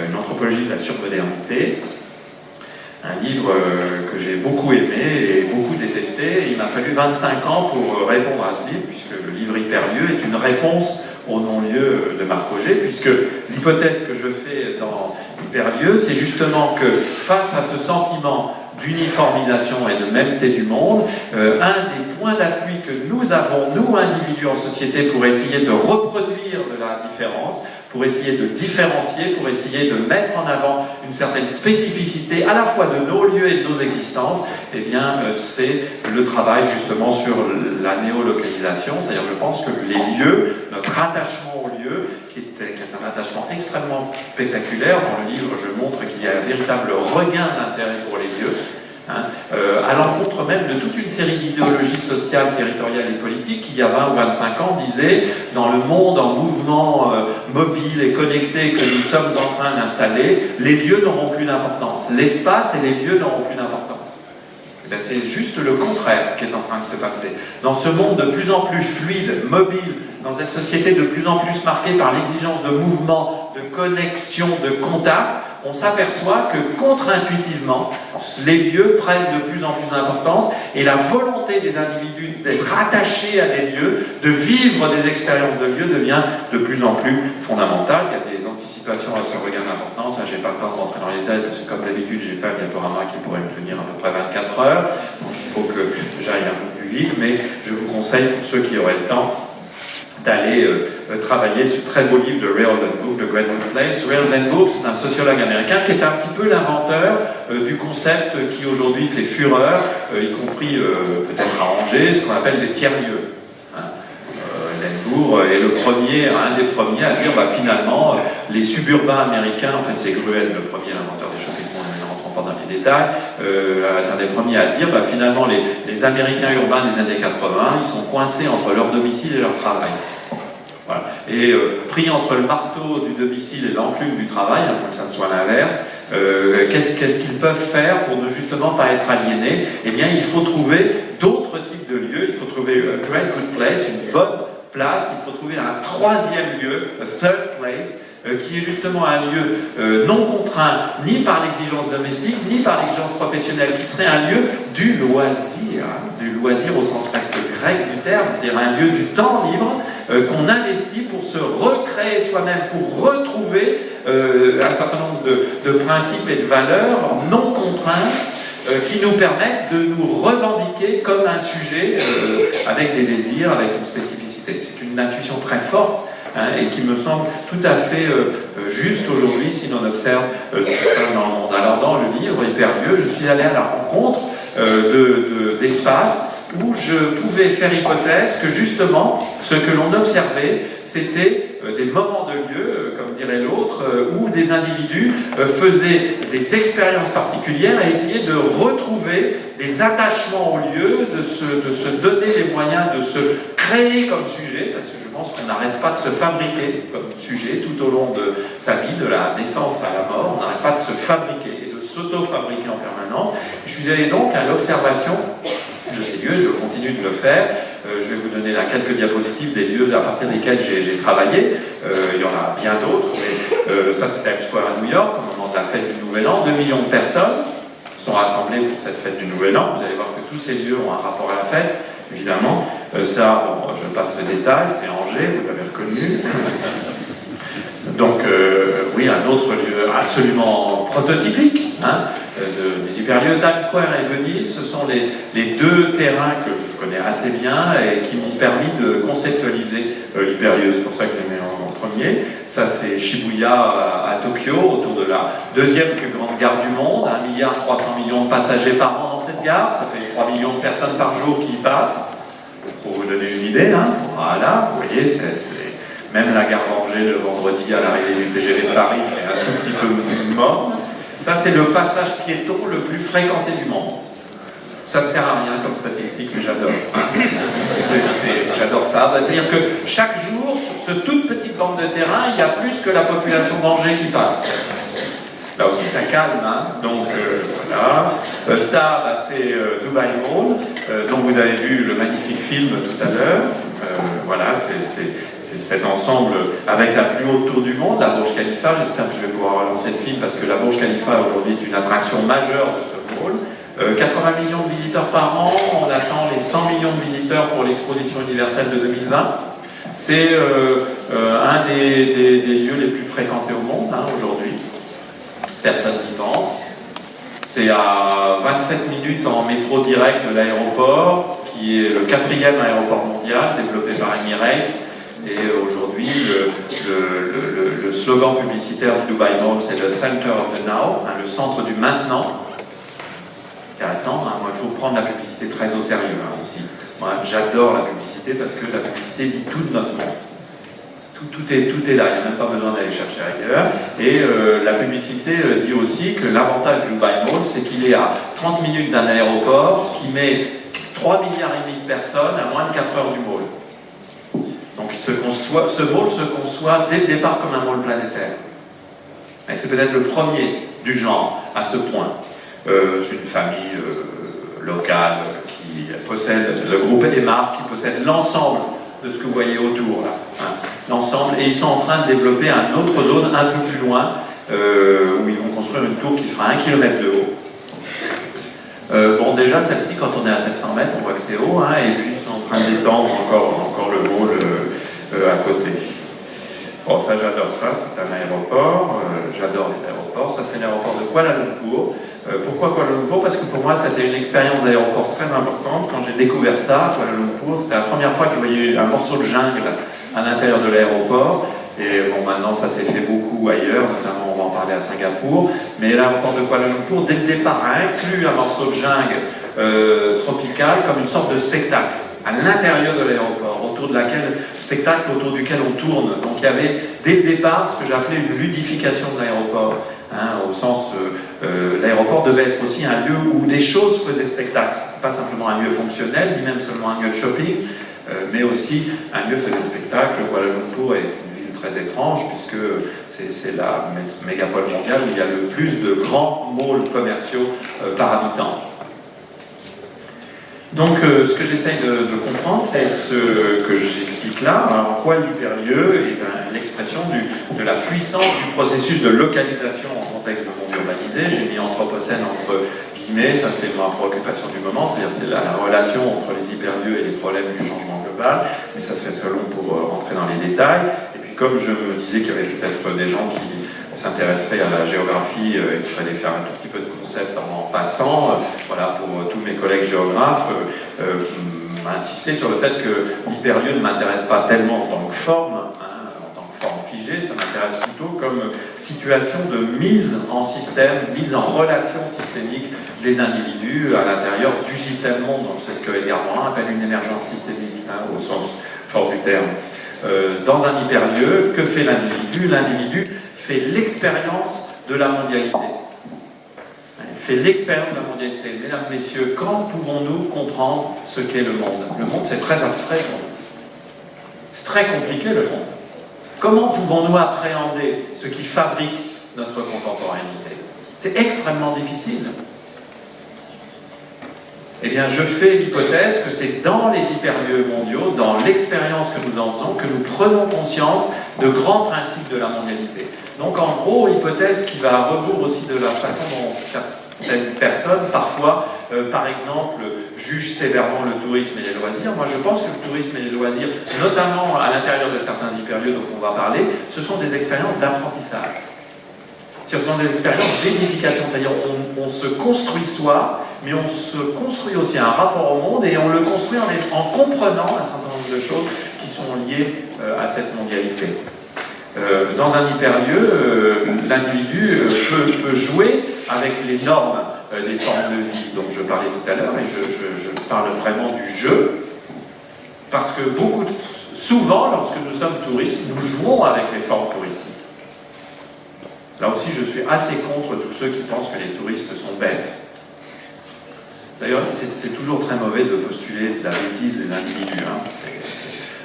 Speaker 2: une anthropologie de la surmodernité. Un livre que j'ai beaucoup aimé et beaucoup détesté. Et il m'a fallu 25 ans pour répondre à ce livre, puisque le livre Hyperlieu est une réponse au non-lieu de Marc Roger, puisque l'hypothèse que je fais dans Hyperlieu, c'est justement que face à ce sentiment d'uniformisation et de mêmeté du monde, un des points d'appui que nous avons, nous individus en société, pour essayer de reproduire de la différence, pour essayer de différencier, pour essayer de mettre en avant une certaine spécificité à la fois de nos lieux et de nos existences, eh bien c'est le travail justement sur la néolocalisation, c'est-à-dire je pense que les lieux, notre attachement aux lieux, qui est un attachement extrêmement spectaculaire. Dans le livre, je montre qu'il y a un véritable regain d'intérêt pour les lieux, à l'encontre même de toute une série d'idéologies sociales, territoriales et politiques qui, il y a 20 ou 25 ans, disaient dans le monde en mouvement mobile et connecté que nous sommes en train d'installer, les lieux n'auront plus d'importance, l'espace et les lieux n'auront plus d'importance. C'est juste le contraire qui est en train de se passer. Dans ce monde de plus en plus fluide, mobile, dans cette société de plus en plus marquée par l'exigence de mouvement, de connexion, de contact, on s'aperçoit que contre-intuitivement, les lieux prennent de plus en plus d'importance et la volonté des individus d'être attachés à des lieux, de vivre des expériences de lieux devient de plus en plus fondamentale. Il y a des anticipations à ce regain d'importance. Je n'ai pas le temps de rentrer dans les détails parce que comme d'habitude j'ai fait un diaporama qui pourrait me tenir à peu près 24 heures. Donc il faut que j'aille un peu plus vite, mais je vous conseille pour ceux qui auraient le temps d'aller travailler ce très beau livre de Ray Oldenburg, The Great Good Place. Ray Oldenburg, c'est un sociologue américain qui est un petit peu l'inventeur du concept qui aujourd'hui fait fureur, y compris peut-être à Angers, ce qu'on appelle les tiers-lieux. Oldenburg est un des premiers à dire finalement les suburbains américains, en fait c'est Gruel le premier inventeur des shopping malls, mais n'en rentrons pas dans les détails, est un des premiers à dire, finalement, les Américains urbains des années 80, ils sont coincés entre leur domicile et leur travail. Voilà. Et pris entre le marteau du domicile et l'enclume du travail, à moins que ça ne soit l'inverse, qu'est-ce qu'ils peuvent faire pour ne justement pas être aliénés? Eh bien, il faut trouver d'autres types de lieux, il faut trouver a great good place, une bonne place, il faut trouver un troisième lieu, a third place, qui est justement un lieu non contraint ni par l'exigence domestique, ni par l'exigence professionnelle, qui serait un lieu du loisir au sens presque grec du terme, c'est-à-dire un lieu du temps libre qu'on investit pour se recréer soi-même, pour retrouver un certain nombre de principes et de valeurs non contraints qui nous permettent de nous revendiquer comme un sujet avec des désirs, avec une spécificité. C'est une intuition très forte et qui me semble tout à fait juste aujourd'hui si l'on observe ce qui se passe dans le monde. Alors dans le livre Hyperlieu, je suis allé à la rencontre d'espaces où je pouvais faire hypothèse que justement ce que l'on observait c'était des moments de lieu, comme dirait l'autre, où des individus faisaient des expériences particulières et essayaient de retrouver des attachements au lieu, de se donner les moyens de se créer comme sujet, parce que je pense qu'on n'arrête pas de se fabriquer comme sujet tout au long de sa vie, de la naissance à la mort, on n'arrête pas de se fabriquer et de s'auto-fabriquer en permanence. Je suis allé donc à l'observation de ces lieux, je continue de le faire. Je vais vous donner là quelques diapositives des lieux à partir desquels j'ai travaillé. Il y en a bien d'autres, mais ça c'est Times Square à New York, au moment de la fête du Nouvel An. 2 millions de personnes sont rassemblées pour cette fête du Nouvel An. Vous allez voir que tous ces lieux ont un rapport à la fête, évidemment. Ça, bon, je passe le détail, c'est Angers, vous l'avez reconnu. Donc, oui, un autre lieu absolument prototypique des hyperlieux. Times Square et Venise, ce sont les deux terrains que je connais assez bien et qui m'ont permis de conceptualiser l'hyperlieu. C'est pour ça que je les mets en premier. Ça, c'est Shibuya à Tokyo, autour de la deuxième plus grande gare du monde. 1,3 milliard de passagers par an dans cette gare. Ça fait 3 millions de personnes par jour qui y passent. Pour vous donner une idée, voilà, vous voyez, même la gare d'Angers le vendredi à l'arrivée du TGV de Paris fait un tout petit peu mort. Ça, c'est le passage piéton le plus fréquenté du monde. Ça ne sert à rien comme statistique, mais j'adore. J'adore ça. C'est-à-dire que chaque jour, sur cette toute petite bande de terrain, il y a plus que la population d'Angers qui passe. Là aussi, ça calme, donc voilà. Ça, c'est Dubai Mall, dont vous avez vu le magnifique film tout à l'heure. Voilà, c'est cet ensemble avec la plus haute tour du monde, la Burj Khalifa. J'espère que je vais pouvoir relancer le film parce que la Burj Khalifa aujourd'hui est une attraction majeure de ce mall. 80 millions de visiteurs par an, on attend les 100 millions de visiteurs pour l'exposition universelle de 2020. C'est un des lieux les plus fréquentés au monde aujourd'hui. Personne n'y pense. C'est à 27 minutes en métro direct de l'aéroport, qui est le 4e aéroport mondial développé par Emirates. Et aujourd'hui, le slogan publicitaire du Dubai Mall, c'est le Center of the Now, le centre du maintenant. Intéressant, moi, il faut prendre la publicité très au sérieux aussi. Moi, j'adore la publicité parce que la publicité dit tout de notre monde. Tout est là, il n'y a même pas besoin d'aller chercher ailleurs. Et la publicité dit aussi que l'avantage du Dubai Mall, c'est qu'il est à 30 minutes d'un aéroport qui met 3,5 milliards de personnes à moins de 4 heures du mall. Donc ce mall se conçoit dès le départ comme un mall planétaire. Et c'est peut-être le premier du genre à ce point. C'est une famille locale qui possède le groupe Emar, qui possède l'ensemble de ce que vous voyez autour là. L'ensemble, et ils sont en train de développer une autre zone un peu plus loin où ils vont construire une tour qui fera 1 km de haut. Bon, déjà celle-ci, quand on est à 700 mètres, on voit que c'est haut, et puis ils sont en train d'étendre encore le mall à côté. Bon, ça j'adore ça, c'est un aéroport, j'adore les aéroports. Ça c'est l'aéroport de Kuala Lumpur. Pourquoi Kuala Lumpur? Parce que pour moi c'était une expérience d'aéroport très importante. Quand j'ai découvert ça, Kuala Lumpur, c'était la première fois que je voyais un morceau de jungle à l'intérieur de l'aéroport. Et bon, maintenant ça s'est fait beaucoup ailleurs, notamment on va en parler à Singapour. Mais l'aéroport de Kuala Lumpur, dès le départ, a inclus un morceau de jungle tropical comme une sorte de spectacle à l'intérieur de l'aéroport, spectacle autour duquel on tourne. Donc il y avait dès le départ ce que j'appelais une ludification de l'aéroport. hein, au sens l'aéroport devait être aussi un lieu où des choses faisaient spectacle. Ce n'était pas simplement un lieu fonctionnel, ni même seulement un lieu de shopping, mais aussi un lieu fait de spectacle. Kuala Lumpur est une ville très étrange, puisque c'est la mégapole mondiale où il y a le plus de grands malls commerciaux par habitant. Donc ce que j'essaye de comprendre, c'est ce que j'explique là, en quoi l'hyperlieu est l'expression de la puissance du processus de localisation en contexte de monde urbanisé. J'ai mis anthropocène entre guillemets, ça c'est ma préoccupation du moment, c'est-à-dire c'est la relation entre les hyperlieux et les problèmes du changement global, mais ça serait très long pour rentrer dans les détails. Et puis comme je me disais qu'il y avait peut-être des gens qui s'intéresseraient à la géographie et qu'il fallait faire un tout petit peu de concept en passant, voilà, pour tous mes collègues géographes, insister sur le fait que l'hyperlieu ne m'intéresse pas tellement en tant que forme, hein, en tant que forme figée, ça m'intéresse plutôt comme situation de mise en système, mise en relation systémique des individus à l'intérieur du système monde. Donc c'est ce que Edgar Morin appelle une émergence systémique, hein, au sens fort du terme. Dans un hyperlieu, que fait l'individu? L'individu fait l'expérience de la mondialité. Il fait l'expérience de la mondialité. Mesdames, messieurs, quand pouvons-nous comprendre ce qu'est le monde? Le monde, c'est très abstrait pour nous. C'est très compliqué, le monde. Comment pouvons-nous appréhender ce qui fabrique notre contemporanéité? C'est extrêmement difficile. Eh bien, je fais l'hypothèse que c'est dans les hyperlieux mondiaux, dans l'expérience que nous en faisons, que nous prenons conscience de grands principes de la mondialité. Donc, en gros, hypothèse qui va à rebours aussi de la façon dont certaines personnes, parfois, par exemple, jugent sévèrement le tourisme et les loisirs. Moi, je pense que le tourisme et les loisirs, notamment à l'intérieur de certains hyperlieux dont on va parler, ce sont des expériences d'apprentissage. Ce sont des expériences d'édification, c'est-à-dire on se construit soi, mais on se construit aussi un rapport au monde et on le construit en comprenant un certain nombre de choses qui sont liées à cette mondialité. Dans un hyperlieu, l'individu peut jouer avec les normes des formes de vie dont je parlais tout à l'heure, et je parle vraiment du jeu, parce que souvent, lorsque nous sommes touristes, nous jouons avec les formes touristiques. Là aussi, je suis assez contre tous ceux qui pensent que les touristes sont bêtes. D'ailleurs, c'est toujours très mauvais de postuler de la bêtise des individus. Hein.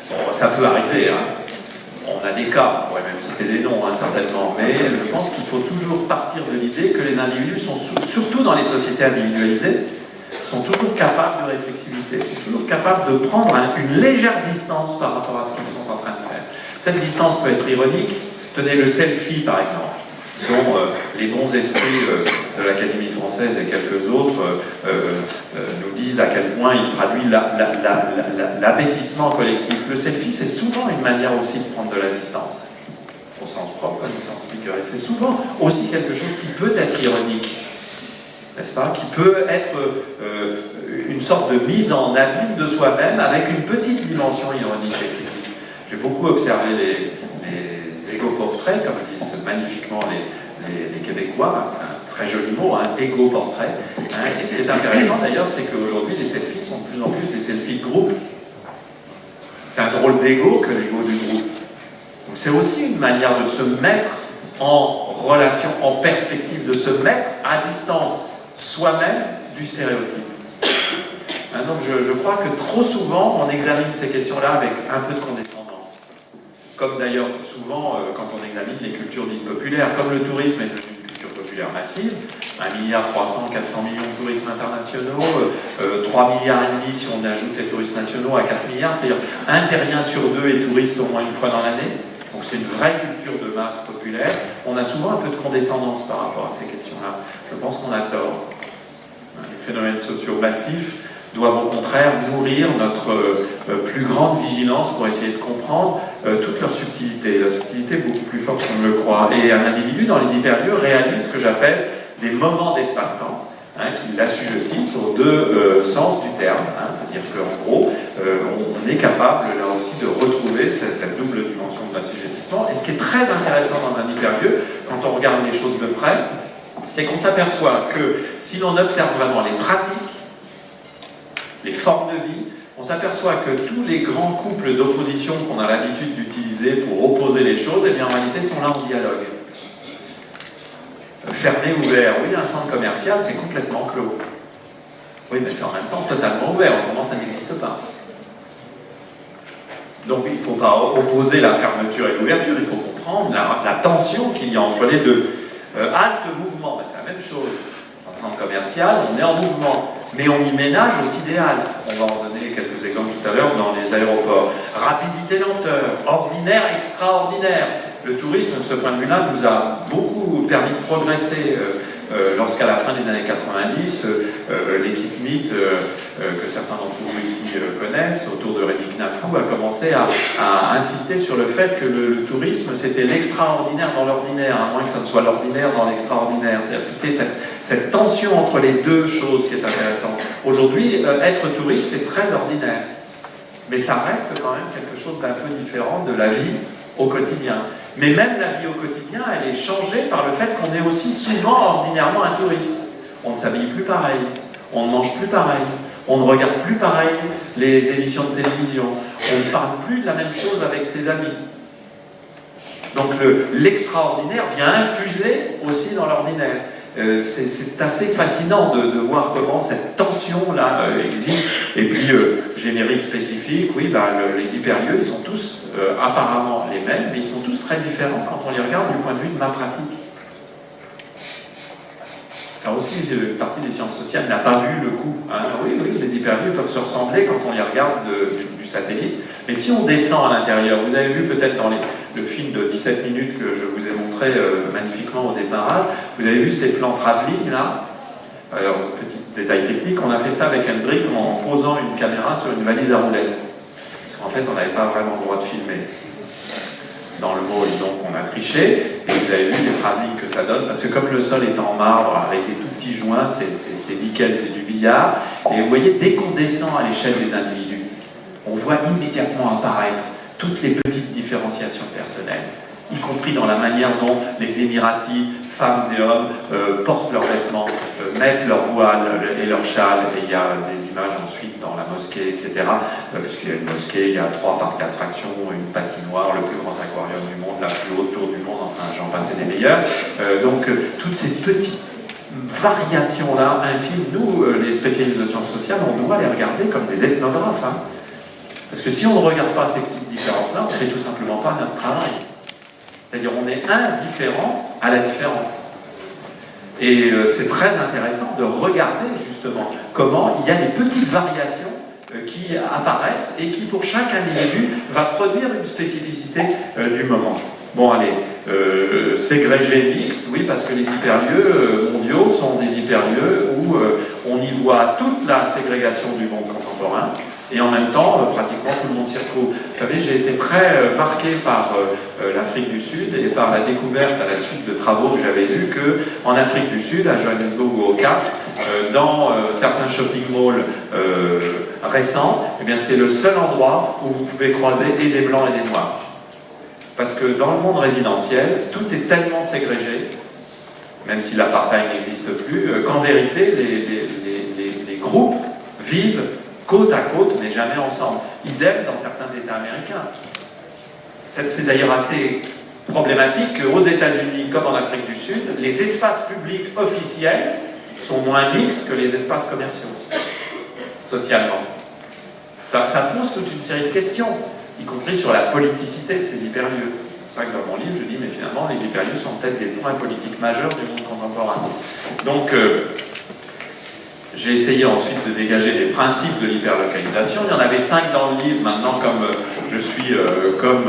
Speaker 2: Bon, ça peut arriver. Hein. On a des cas, on pourrait même citer des noms, hein, certainement. Mais je pense qu'il faut toujours partir de l'idée que les individus sont, surtout dans les sociétés individualisées, sont toujours capables de réflexivité, sont toujours capables de prendre une légère distance par rapport à ce qu'ils sont en train de faire. Cette distance peut être ironique. Tenez le selfie, par exemple, dont les bons esprits de l'Académie française et quelques autres nous disent à quel point il traduit l'abêtissement collectif. Le selfie, c'est souvent une manière aussi de prendre de la distance, au sens propre comme au sens figuré. C'est souvent aussi quelque chose qui peut être ironique, n'est-ce pas? Qui peut être une sorte de mise en abîme de soi-même avec une petite dimension ironique et critique. J'ai beaucoup observé les égo-portraits, comme disent magnifiquement les Québécois, c'est un très joli mot, un égo-portrait. Hein, et ce qui est intéressant d'ailleurs, c'est qu'aujourd'hui les selfies sont de plus en plus des selfies de groupe. C'est un drôle d'ego que l'ego du groupe. Donc c'est aussi une manière de se mettre en relation, en perspective, de se mettre à distance soi-même du stéréotype. Hein, donc je crois que trop souvent on examine ces questions-là avec un peu de condescendance. Comme d'ailleurs souvent quand on examine les cultures dites populaires, comme le tourisme est devenu une culture populaire massive, 1,3 milliard, 400 millions de tourismes internationaux, 3,5 milliards si on ajoute les touristes nationaux à 4 milliards, c'est-à-dire un terrien sur deux est touriste au moins une fois dans l'année, donc c'est une vraie culture de masse populaire. On a souvent un peu de condescendance par rapport à ces questions-là. Je pense qu'on a tort. Les phénomènes sociaux massifs doivent au contraire nourrir notre plus grande vigilance pour essayer de comprendre toute leur subtilité. La subtilité est beaucoup plus forte qu'on ne le croit. Et un individu dans les hyperlieux réalise ce que j'appelle des moments d'espace-temps, hein, qui l'assujettissent aux deux sens du terme. Hein, c'est-à-dire qu'en gros, on est capable là aussi de retrouver cette double dimension de l'assujettissement. Et ce qui est très intéressant dans un hyperlieu, quand on regarde les choses de près, c'est qu'on s'aperçoit que si l'on observe vraiment les pratiques, les formes de vie, on s'aperçoit que tous les grands couples d'opposition qu'on a l'habitude d'utiliser pour opposer les choses, eh bien en réalité sont là en dialogue. fermé, ouvert. Oui, un centre commercial, c'est complètement clos. Oui, mais c'est en même temps totalement ouvert, autrement ça n'existe pas. Donc il ne faut pas opposer la fermeture et l'ouverture, il faut comprendre la tension qu'il y a entre les deux. Halte, mouvement, ben, c'est la même chose. Dans un centre commercial, on est en mouvement, mais on y ménage aussi des haltes. On va en donner quelques exemples tout à l'heure dans les aéroports. Rapidité, lenteur, ordinaire, extraordinaire. Le tourisme, de ce point de vue-là, nous a beaucoup permis de progresser. Lorsqu'à la fin des années 90, l'équipe MIT, que certains d'entre vous ici connaissent, autour de Rémi Knafou, a commencé à insister sur le fait que le tourisme, c'était l'extraordinaire dans l'ordinaire, à moins que ça ne soit l'ordinaire dans l'extraordinaire. C'était cette tension entre les deux choses qui est intéressante. Aujourd'hui, être touriste, c'est très ordinaire. Mais ça reste quand même quelque chose d'un peu différent de la vie au quotidien. Mais même la vie au quotidien, elle est changée par le fait qu'on est aussi souvent ordinairement un touriste. On ne s'habille plus pareil, on ne mange plus pareil, on ne regarde plus pareil les émissions de télévision, on ne parle plus de la même chose avec ses amis. Donc l'extraordinaire vient infuser aussi dans l'ordinaire. C'est assez fascinant de voir comment cette tension-là existe. Et puis, générique spécifique, oui, les hyperlieux, ils sont tous apparemment les mêmes, mais ils sont tous très différents quand on les regarde du point de vue de ma pratique. Ça aussi, une partie des sciences sociales n'a pas vu le coup. Hein. Oui, les hyperlieux peuvent se ressembler quand on les regarde du satellite. Mais si on descend à l'intérieur, vous avez vu peut-être dans le film de 17 minutes que je vous ai montré magnifiquement au démarrage, vous avez vu ces plans travelling là. Alors, petit détail technique, on a fait ça avec Hendrik en posant une caméra sur une valise à roulettes. Parce qu'en fait, on n'avait pas vraiment le droit de filmer dans le mot, et donc on a triché, et vous avez vu les travelling que ça donne, parce que comme le sol est en marbre, avec des tout petits joints, c'est nickel, c'est du billard, et vous voyez, dès qu'on descend à l'échelle des individus, on voit immédiatement apparaître toutes les petites différenciations personnelles, y compris dans la manière dont les Émiratis, femmes et hommes, portent leurs vêtements, mettent leur voile et leur châle, et il y a des images ensuite dans la mosquée, etc. Parce qu'il y a une mosquée, il y a 3 parcs d'attractions, une patinoire, le plus grand aquarium du monde, la plus haute tour du monde, enfin j'en passe et des meilleurs. Donc toutes ces petites variations-là, infimes, nous, les spécialistes de sciences sociales, on doit les regarder comme des ethnographes. Hein. Parce que si on ne regarde pas ces petites différences-là, on ne fait tout simplement pas notre travail. C'est-à-dire on est indifférent à la différence. Et c'est très intéressant de regarder justement comment il y a des petites variations qui apparaissent et qui pour chaque individu va produire une spécificité du moment. Bon allez, ségrégé mixte, oui parce que les hyperlieux mondiaux sont des hyperlieux où on y voit toute la ségrégation du monde contemporain. Et en même temps, pratiquement tout le monde s'y retrouve. Vous savez, j'ai été très marqué par l'Afrique du Sud et par la découverte à la suite de travaux que j'avais lus qu'en Afrique du Sud, à Johannesburg ou au Cap, dans certains shopping malls récents, eh bien, c'est le seul endroit où vous pouvez croiser et des blancs et des noirs. Parce que dans le monde résidentiel, tout est tellement ségrégé, même si l'apartheid n'existe plus, qu'en vérité, les groupes vivent côte à côte, mais jamais ensemble. Idem dans certains États américains. C'est d'ailleurs assez problématique qu'aux États-Unis, comme en Afrique du Sud, les espaces publics officiels sont moins mixtes que les espaces commerciaux, socialement. Ça pose toute une série de questions, y compris sur la politicité de ces hyperlieux. C'est pour ça que dans mon livre, je dis, mais finalement, les hyperlieux sont peut-être des points politiques majeurs du monde contemporain. Donc, j'ai essayé ensuite de dégager des principes de l'hyperlocalisation. Il y en avait 5 dans le livre. Maintenant, comme je suis comme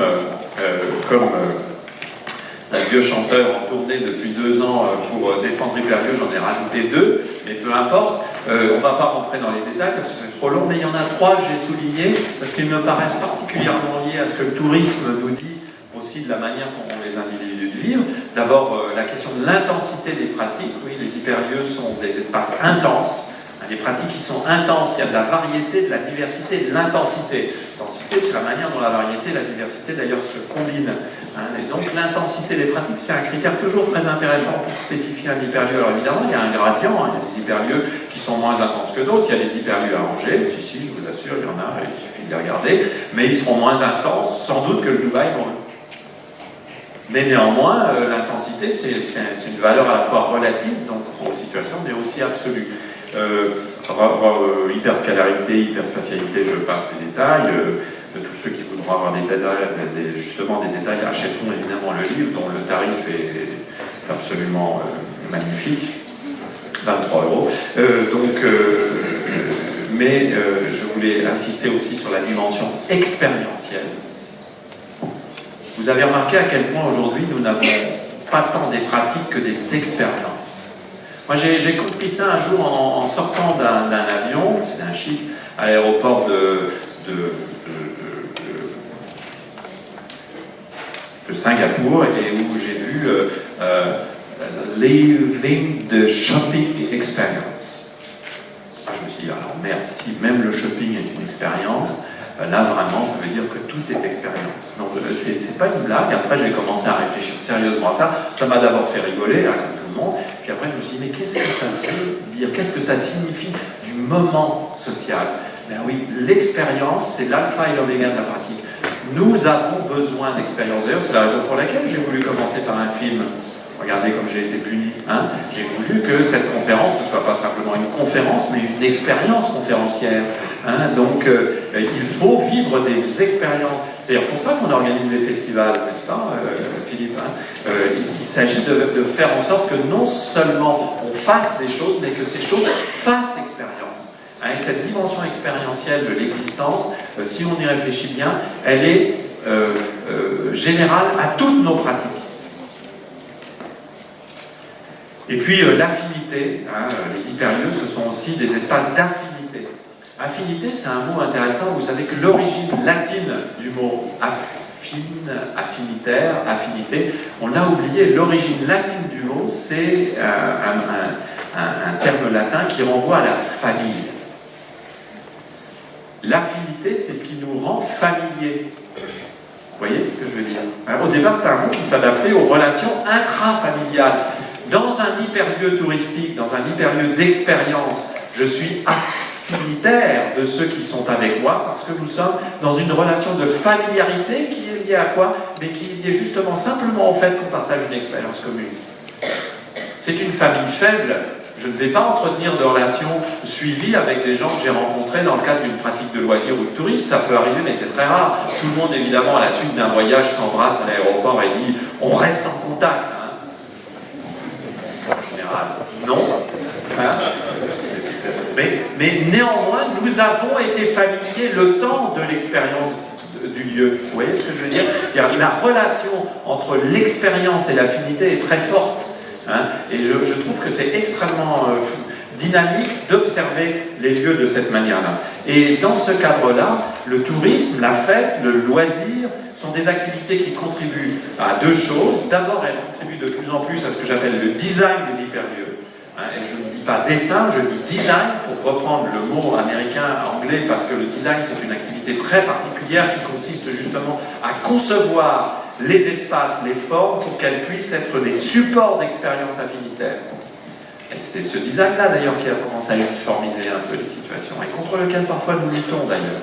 Speaker 2: un vieux chanteur en tournée depuis 2 ans pour défendre l'hyperlieu, j'en ai rajouté 2, mais peu importe. On ne va pas rentrer dans les détails parce que c'est trop long, mais il y en a 3 que j'ai soulignés parce qu'ils me paraissent particulièrement liés à ce que le tourisme nous dit aussi de la manière qu'ont les individus de vivre. D'abord, la question de l'intensité des pratiques. Oui, les hyperlieux sont des espaces intenses. Des pratiques qui sont intenses, il y a de la variété, de la diversité et de l'intensité. L'intensité, c'est la manière dont la variété et la diversité d'ailleurs se combinent. Et donc l'intensité des pratiques, c'est un critère toujours très intéressant pour spécifier un hyperlieu. Alors évidemment, il y a un gradient, il y a des hyperlieux qui sont moins intenses que d'autres, il y a des hyperlieux à Angers, si, je vous assure, il y en a, il suffit de les regarder, mais ils seront moins intenses, sans doute que le Dubaï. Bon. Mais néanmoins, l'intensité, c'est une valeur à la fois relative, donc aux situations, mais aussi absolue. Hyperscalarité, hyperspatialité, je passe les détails. Tous ceux qui voudront avoir des détails, justement des détails, achèteront évidemment le livre, dont le tarif est absolument magnifique, 23 €. Mais je voulais insister aussi sur la dimension expérientielle. Vous avez remarqué à quel point aujourd'hui nous n'avons pas tant des pratiques que des expériences. Moi j'ai compris ça un jour en sortant d'un avion, c'est un chic, à l'aéroport de Singapour, et où j'ai vu Living the Shopping Experience. Je me suis dit, alors merde, si même le shopping est une expérience, là vraiment ça veut dire que tout est expérience. Donc c'est pas une blague. Après j'ai commencé à réfléchir sérieusement à ça. Ça m'a d'abord fait rigoler, hein, comme tout le monde. Puis après je me suis dit, mais qu'est-ce que ça veut dire? Qu'est-ce que ça signifie du moment social? Ben oui, l'expérience, c'est l'alpha et l'oméga de la pratique. Nous avons besoin d'expérience. D'ailleurs, c'est la raison pour laquelle j'ai voulu commencer par un film. Regardez comme j'ai été puni. Hein. J'ai voulu que cette conférence ne soit pas simplement une conférence, mais une expérience conférencière. Hein. Donc, il faut vivre des expériences. C'est pour ça qu'on organise des festivals, n'est-ce pas, Philippe, hein. Il s'agit de faire en sorte que non seulement on fasse des choses, mais que ces choses fassent expérience. Hein. Et cette dimension expérientielle de l'existence, si on y réfléchit bien, elle est générale à toutes nos pratiques. Et puis l'affinité, hein, les hyperlieux, ce sont aussi des espaces d'affinité. Affinité, c'est un mot intéressant. Vous savez que l'origine latine du mot affine, affinitaire, affinité, on a oublié. L'origine latine du mot, c'est un terme latin qui renvoie à la famille. L'affinité, c'est ce qui nous rend familiers. Vous voyez ce que je veux dire? Au départ, c'était un mot qui s'adaptait aux relations intrafamiliales. Dans un hyperlieu touristique, dans un hyperlieu d'expérience, je suis affinitaire de ceux qui sont avec moi parce que nous sommes dans une relation de familiarité qui est liée à quoi? Mais qui est liée justement simplement au fait qu'on partage une expérience commune. C'est une famille faible. Je ne vais pas entretenir de relations suivies avec des gens que j'ai rencontrés dans le cadre d'une pratique de loisirs ou de tourisme. Ça peut arriver, mais c'est très rare. Tout le monde, évidemment, à la suite d'un voyage, s'embrasse à l'aéroport et dit « on reste en contact ». En général, non. Hein, mais néanmoins, nous avons été familiers le temps de l'expérience du lieu. Vous voyez ce que je veux dire? C'est-à-dire, la relation entre l'expérience et l'affinité est très forte. Hein, et je trouve que c'est extrêmement dynamique d'observer les lieux de cette manière-là. Et dans ce cadre-là, le tourisme, la fête, le loisir sont des activités qui contribuent à deux choses. D'abord, elles contribuent de plus en plus à ce que j'appelle le design des hyperlieux. Hein, et je ne dis pas dessin, je dis design, pour reprendre le mot américain, anglais, parce que le design, c'est une activité très particulière qui consiste justement à concevoir les espaces, les formes, pour qu'elles puissent être des supports d'expérience affinitaire. Et c'est ce design-là, d'ailleurs, qui a commencé à uniformiser un peu les situations, et contre lequel parfois nous luttons, d'ailleurs.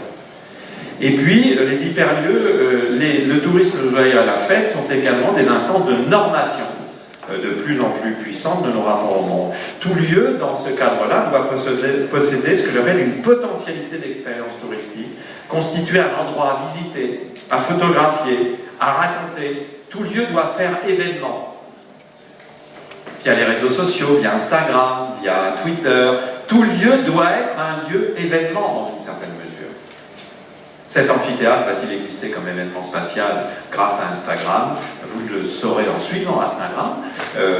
Speaker 2: Et puis, les hyperlieux, le tourisme, le joyeux à la fête, sont également des instances de normation de plus en plus puissantes de nos rapports au monde. Tout lieu, dans ce cadre-là, doit posséder ce que j'appelle une potentialité d'expérience touristique, constituer un endroit à visiter, à photographier, à raconter. Tout lieu doit faire événement. Via les réseaux sociaux, via Instagram, via Twitter, tout lieu doit être un lieu événement dans une certaine mesure. Cet amphithéâtre va-t-il exister comme événement spatial grâce à Instagram? Vous le saurez en suivant Instagram,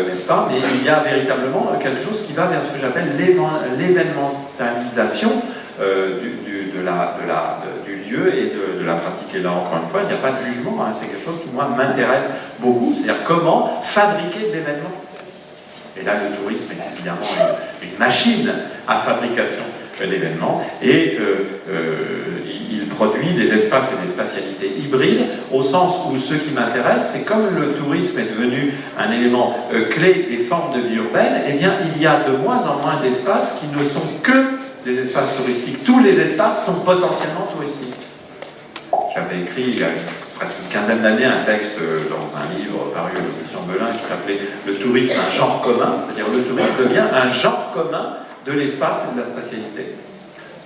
Speaker 2: n'est-ce pas? Mais il y a véritablement quelque chose qui va vers ce que j'appelle l'événementalisation du lieu et de la pratique. Et là, encore une fois, il n'y a pas de jugement, hein, c'est quelque chose qui, moi, m'intéresse beaucoup, c'est-à-dire comment fabriquer de l'événement. Et là, le tourisme est évidemment une machine à fabrication d'événements, et il produit des espaces et des spatialités hybrides, au sens où ce qui m'intéresse, c'est comme le tourisme est devenu un élément clé des formes de vie urbaine, eh bien, il y a de moins en moins d'espaces qui ne sont que des espaces touristiques. Tous les espaces sont potentiellement touristiques. J'avais écrit il y a presque une quinzaine d'années un texte dans un livre paru aux éditions Belin qui s'appelait « Le tourisme, un genre commun », c'est-à-dire le tourisme devient un genre commun de l'espace et de la spatialité.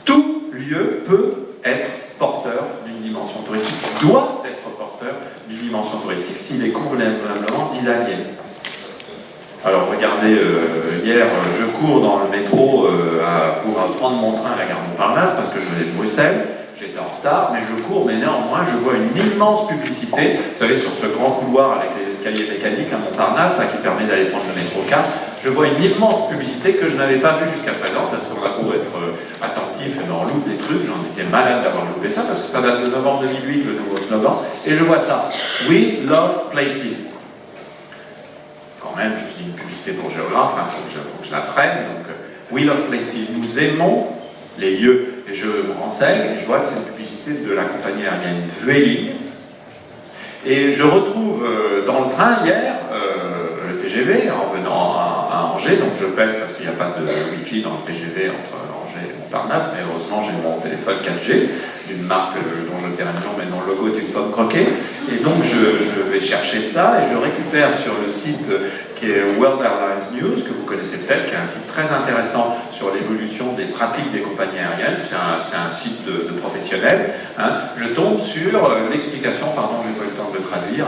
Speaker 2: Tout lieu peut être porteur d'une dimension touristique, doit être porteur d'une dimension touristique s'il est convenablement designé. Alors regardez, hier je cours dans le métro pour prendre mon train à la gare Montparnasse parce que je venais de Bruxelles, j'étais en retard, mais je cours, mais néanmoins je vois une immense publicité, vous savez, sur ce grand couloir avec des escaliers mécaniques à Montparnasse, là, qui permet d'aller prendre le métro 4, je vois une immense publicité que je n'avais pas vue jusqu'à présent, parce qu'on a beau être attentif et on loupe des trucs, j'en étais malade d'avoir loupé ça, parce que ça date de novembre 2008, le nouveau slogan, et je vois ça, « We love places ». Quand même, je suis une publicité pour géographe, il faut que je la prenne, donc « We love places », nous aimons les lieux. Et je me renseigne et je vois que c'est une publicité de la compagnie aérienne Vueling. Et je retrouve dans le train hier le TGV en venant à Angers, donc je pèse parce qu'il n'y a pas de Wi-Fi dans le TGV entre Angers et Montparnasse, mais heureusement j'ai mon téléphone 4G d'une marque dont je tairai le nom, mais dont le logo est une pomme croquée. Et donc je vais chercher ça et je récupère sur le site qui est World Airlines News, que vous connaissez peut-être, qui est un site très intéressant sur l'évolution des pratiques des compagnies aériennes. C'est un site de professionnels. Hein. Je tombe sur l'explication, pardon, je n'ai pas eu le temps de le traduire,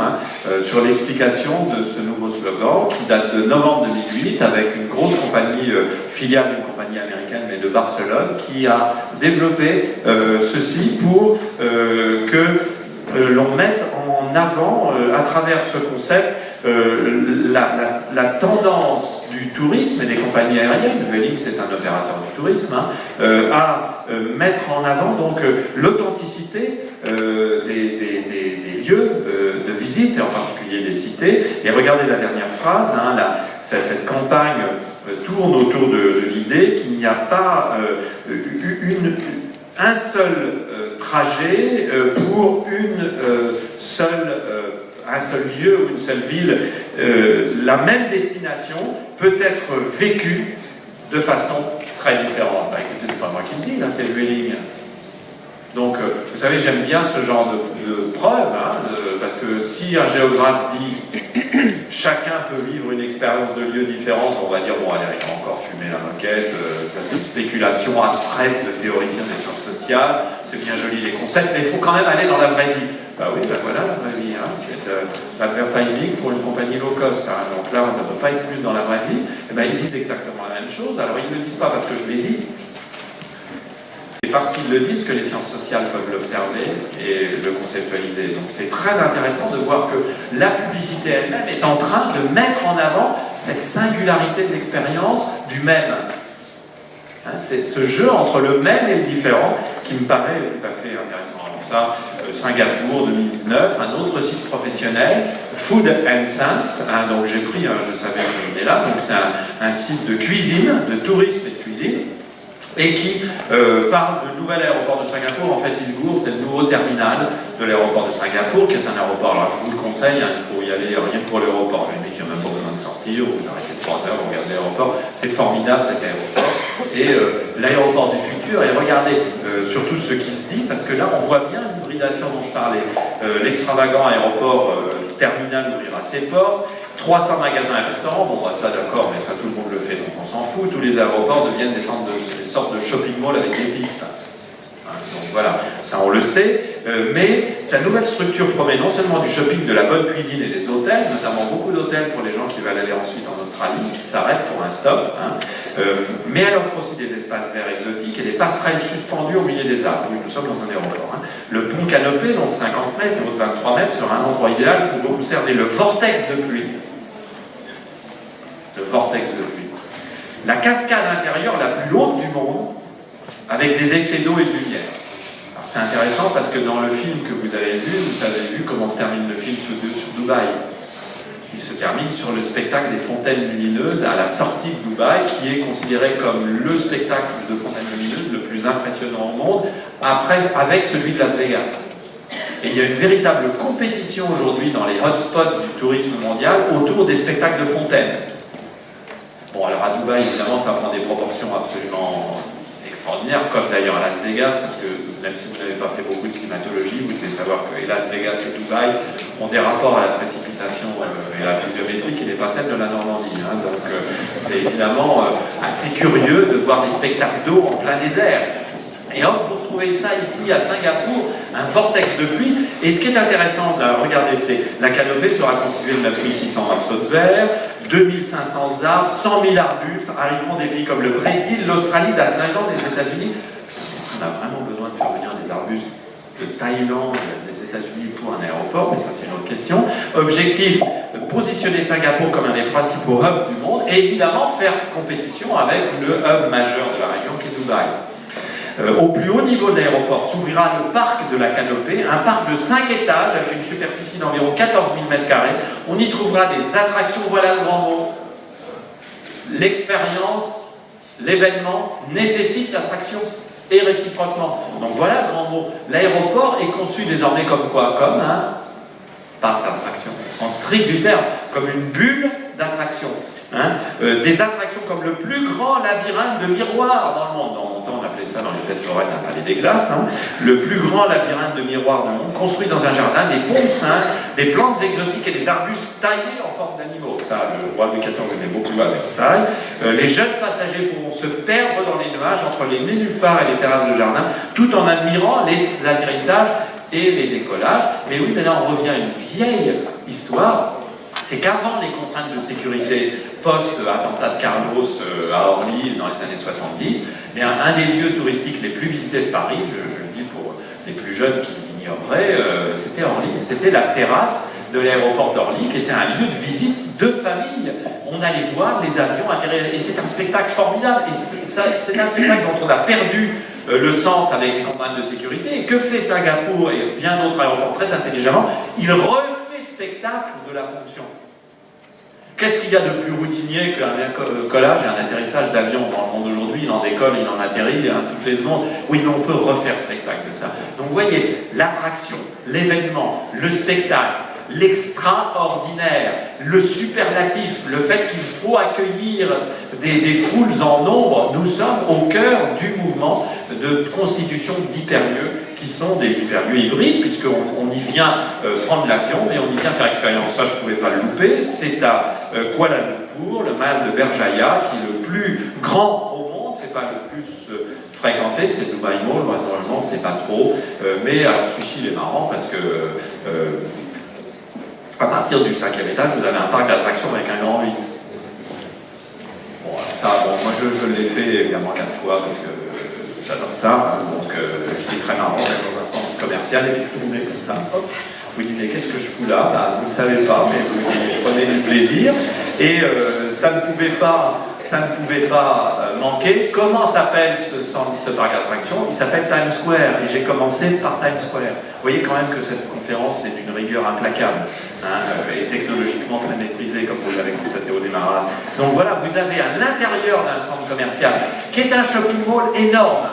Speaker 2: sur l'explication de ce nouveau slogan qui date de novembre 2008 avec une grosse compagnie, filiale d'une compagnie américaine, mais de Barcelone, qui a développé ceci pour que l'on mette en avant, à travers ce concept, la tendance du tourisme et des compagnies aériennes, Vueling c'est un opérateur du tourisme, à mettre en avant donc l'authenticité des lieux de visite, et en particulier des cités. Et regardez la dernière phrase, cette campagne tourne autour de l'idée qu'il n'y a pas un seul trajet pour un seul lieu ou une seule ville. La même destination peut être vécue de façon très différente. Bah, écoutez, c'est pas moi qui le dis, là, c'est Vueling. Donc, vous savez, j'aime bien ce genre de preuve, parce que si un géographe dit chacun peut vivre une expérience de lieu différente, on va dire, bon, allez, on va encore fumer la moquette, ça c'est une spéculation abstraite de théoriciens des sciences sociales, c'est bien joli les concepts, mais il faut quand même aller dans la vraie vie. Bah oui, ben voilà la vraie vie, c'est l'advertising pour une compagnie low cost, donc là, ça ne peut pas être plus dans la vraie vie. Et ben, ils disent exactement la même chose, alors ils ne le disent pas parce que je l'ai dit, c'est parce qu'ils le disent que les sciences sociales peuvent l'observer et le conceptualiser. Donc c'est très intéressant de voir que la publicité elle-même est en train de mettre en avant cette singularité de l'expérience du même. C'est ce jeu entre le même et le différent qui me paraît tout à fait intéressant. Alors ça, Singapour 2019, un autre site professionnel, Food and Sense, donc j'ai pris, je savais que je venais là, donc c'est un site de cuisine, de tourisme et de cuisine, et qui parle du nouvel aéroport de Singapour. En fait, Isgour, c'est le nouveau terminal de l'aéroport de Singapour, qui est un aéroport, alors je vous le conseille, il faut y aller rien que pour l'aéroport, il n'y a même pas besoin de sortir, vous arrêtez de 3 heures, vous regardez l'aéroport, c'est formidable cet aéroport. Et l'aéroport du futur, et regardez surtout ce qui se dit, parce que là on voit bien l'hybridation dont je parlais, l'extravagant aéroport terminal ouvrira ses portes, 300 magasins et restaurants, bon bah ça d'accord, mais ça tout le monde le fait, donc on s'en fout, tous les aéroports deviennent des sortes de shopping malls avec des pistes. Donc voilà, ça on le sait, mais sa nouvelle structure promet non seulement du shopping, de la bonne cuisine et des hôtels, notamment beaucoup d'hôtels pour les gens qui veulent aller ensuite en Australie, qui s'arrêtent pour un stop, mais elle offre aussi des espaces verts exotiques et des passerelles suspendues au milieu des arbres. Oui, nous sommes dans un aéroport. Le pont canopé, donc 50 mètres et haut de 23 mètres, sera un endroit idéal pour observer le vortex de pluie. Le vortex de pluie. La cascade intérieure la plus haute du monde, avec des effets d'eau et de lumière. Alors c'est intéressant parce que dans le film que vous avez vu comment se termine le film sur Dubaï. Il se termine sur le spectacle des fontaines lumineuses à la sortie de Dubaï, qui est considéré comme le spectacle de fontaines lumineuses le plus impressionnant au monde, avec celui de Las Vegas. Et il y a une véritable compétition aujourd'hui dans les hotspots du tourisme mondial autour des spectacles de fontaines. Bon, alors à Dubaï, évidemment, ça prend des proportions absolument extraordinaire, comme d'ailleurs à Las Vegas, parce que même si vous n'avez pas fait beaucoup de climatologie, vous devez savoir que Las Vegas et Dubaï ont des rapports à la précipitation et la pluviométrie qui n'est pas celle de la Normandie. Hein. Donc c'est évidemment assez curieux de voir des spectacles d'eau en plein désert. Et hop, vous retrouvez ça ici à Singapour, un vortex de pluie. Et ce qui est intéressant, là, regardez, c'est la canopée sera constituée de 9600 morceaux de verre, 2500 arbres, 100 000 arbustes, arriveront des pays comme le Brésil, l'Australie, la Thaïlande, les États-Unis. Est-ce qu'on a vraiment besoin de faire venir des arbustes de Thaïlande, des États-Unis pour un aéroport? Mais ça, c'est une autre question. Objectif, positionner Singapour comme un des principaux hubs du monde et évidemment faire compétition avec le hub majeur de la région qui est Dubaï. Au plus haut niveau de l'aéroport s'ouvrira le parc de la Canopée, un parc de 5 étages avec une superficie d'environ 14 000 m². On y trouvera des attractions, voilà le grand mot. L'expérience, l'événement nécessite l'attraction et réciproquement. Donc voilà le grand mot. L'aéroport est conçu désormais comme quoi? Comme un parc d'attractions, au sens strict du terme, comme une bulle d'attractions. Hein, des attractions comme le plus grand labyrinthe de miroirs dans le monde. Dans mon temps, on appelait ça dans les fêtes foraines un palais des glaces. Hein, le plus grand labyrinthe de miroirs du monde, construit dans un jardin, des poncins, des plantes exotiques et des arbustes taillés en forme d'animaux. Ça, le roi Louis XIV aimait beaucoup à Versailles. Les jeunes passagers pourront se perdre dans les nuages entre les nénuphars et les terrasses de jardin, tout en admirant les atterrissages et les décollages. Mais oui, mais là, on revient à une vieille histoire. C'est qu'avant les contraintes de sécurité post-attentat de Carlos à Orly dans les années 70, mais un des lieux touristiques les plus visités de Paris, je le dis pour les plus jeunes qui l'ignoreraient, c'était Orly. C'était la terrasse de l'aéroport d'Orly qui était un lieu de visite de famille. On allait voir les avions atterrir et c'est un spectacle formidable. Et c'est un spectacle dont on a perdu le sens avec les contraintes de sécurité. Et que fait Singapour et bien d'autres aéroports très intelligemment? Il refait spectacle de la fonction. Qu'est-ce qu'il y a de plus routinier qu'un collage et un atterrissage d'avion dans le monde aujourd'hui? Il en décolle, il en atterrit toutes les secondes. Oui, mais on peut refaire spectacle de ça. Donc vous voyez, l'attraction, l'événement, le spectacle, l'extraordinaire, le superlatif, le fait qu'il faut accueillir des foules en nombre, nous sommes au cœur du mouvement de constitution d'hyperlieux qui sont des hyperlieux hybrides, puisqu'on y vient prendre l'avion et on y vient faire expérience. Ça, je ne pouvais pas le louper. C'est à Kuala Lumpur, le Mall de Berjaya, qui est le plus grand au monde. C'est pas le plus fréquenté, c'est Dubai Mall, vraisemblablement, c'est pas trop. Mais alors, celui-ci, il est marrant parce que à partir du 5e étage, vous avez un parc d'attractions avec un grand 8. Bon, ça, bon, moi je l'ai fait évidemment 4 fois parce que j'adore ça. Donc c'est très marrant d'être dans un centre commercial et puis tourner comme ça. Hop. Vous dites, mais qu'est-ce que je fous là? Bah, vous ne savez pas, mais vous y prenez du plaisir. Et ça ne pouvait pas manquer. Comment s'appelle ce parc d'attractions? Il s'appelle Times Square. Et j'ai commencé par Times Square. Vous voyez quand même que cette conférence est d'une rigueur implacable. Et technologiquement très maîtrisée, comme vous l'avez constaté au démarrage. Donc voilà, vous avez à l'intérieur d'un centre commercial, qui est un shopping mall énorme,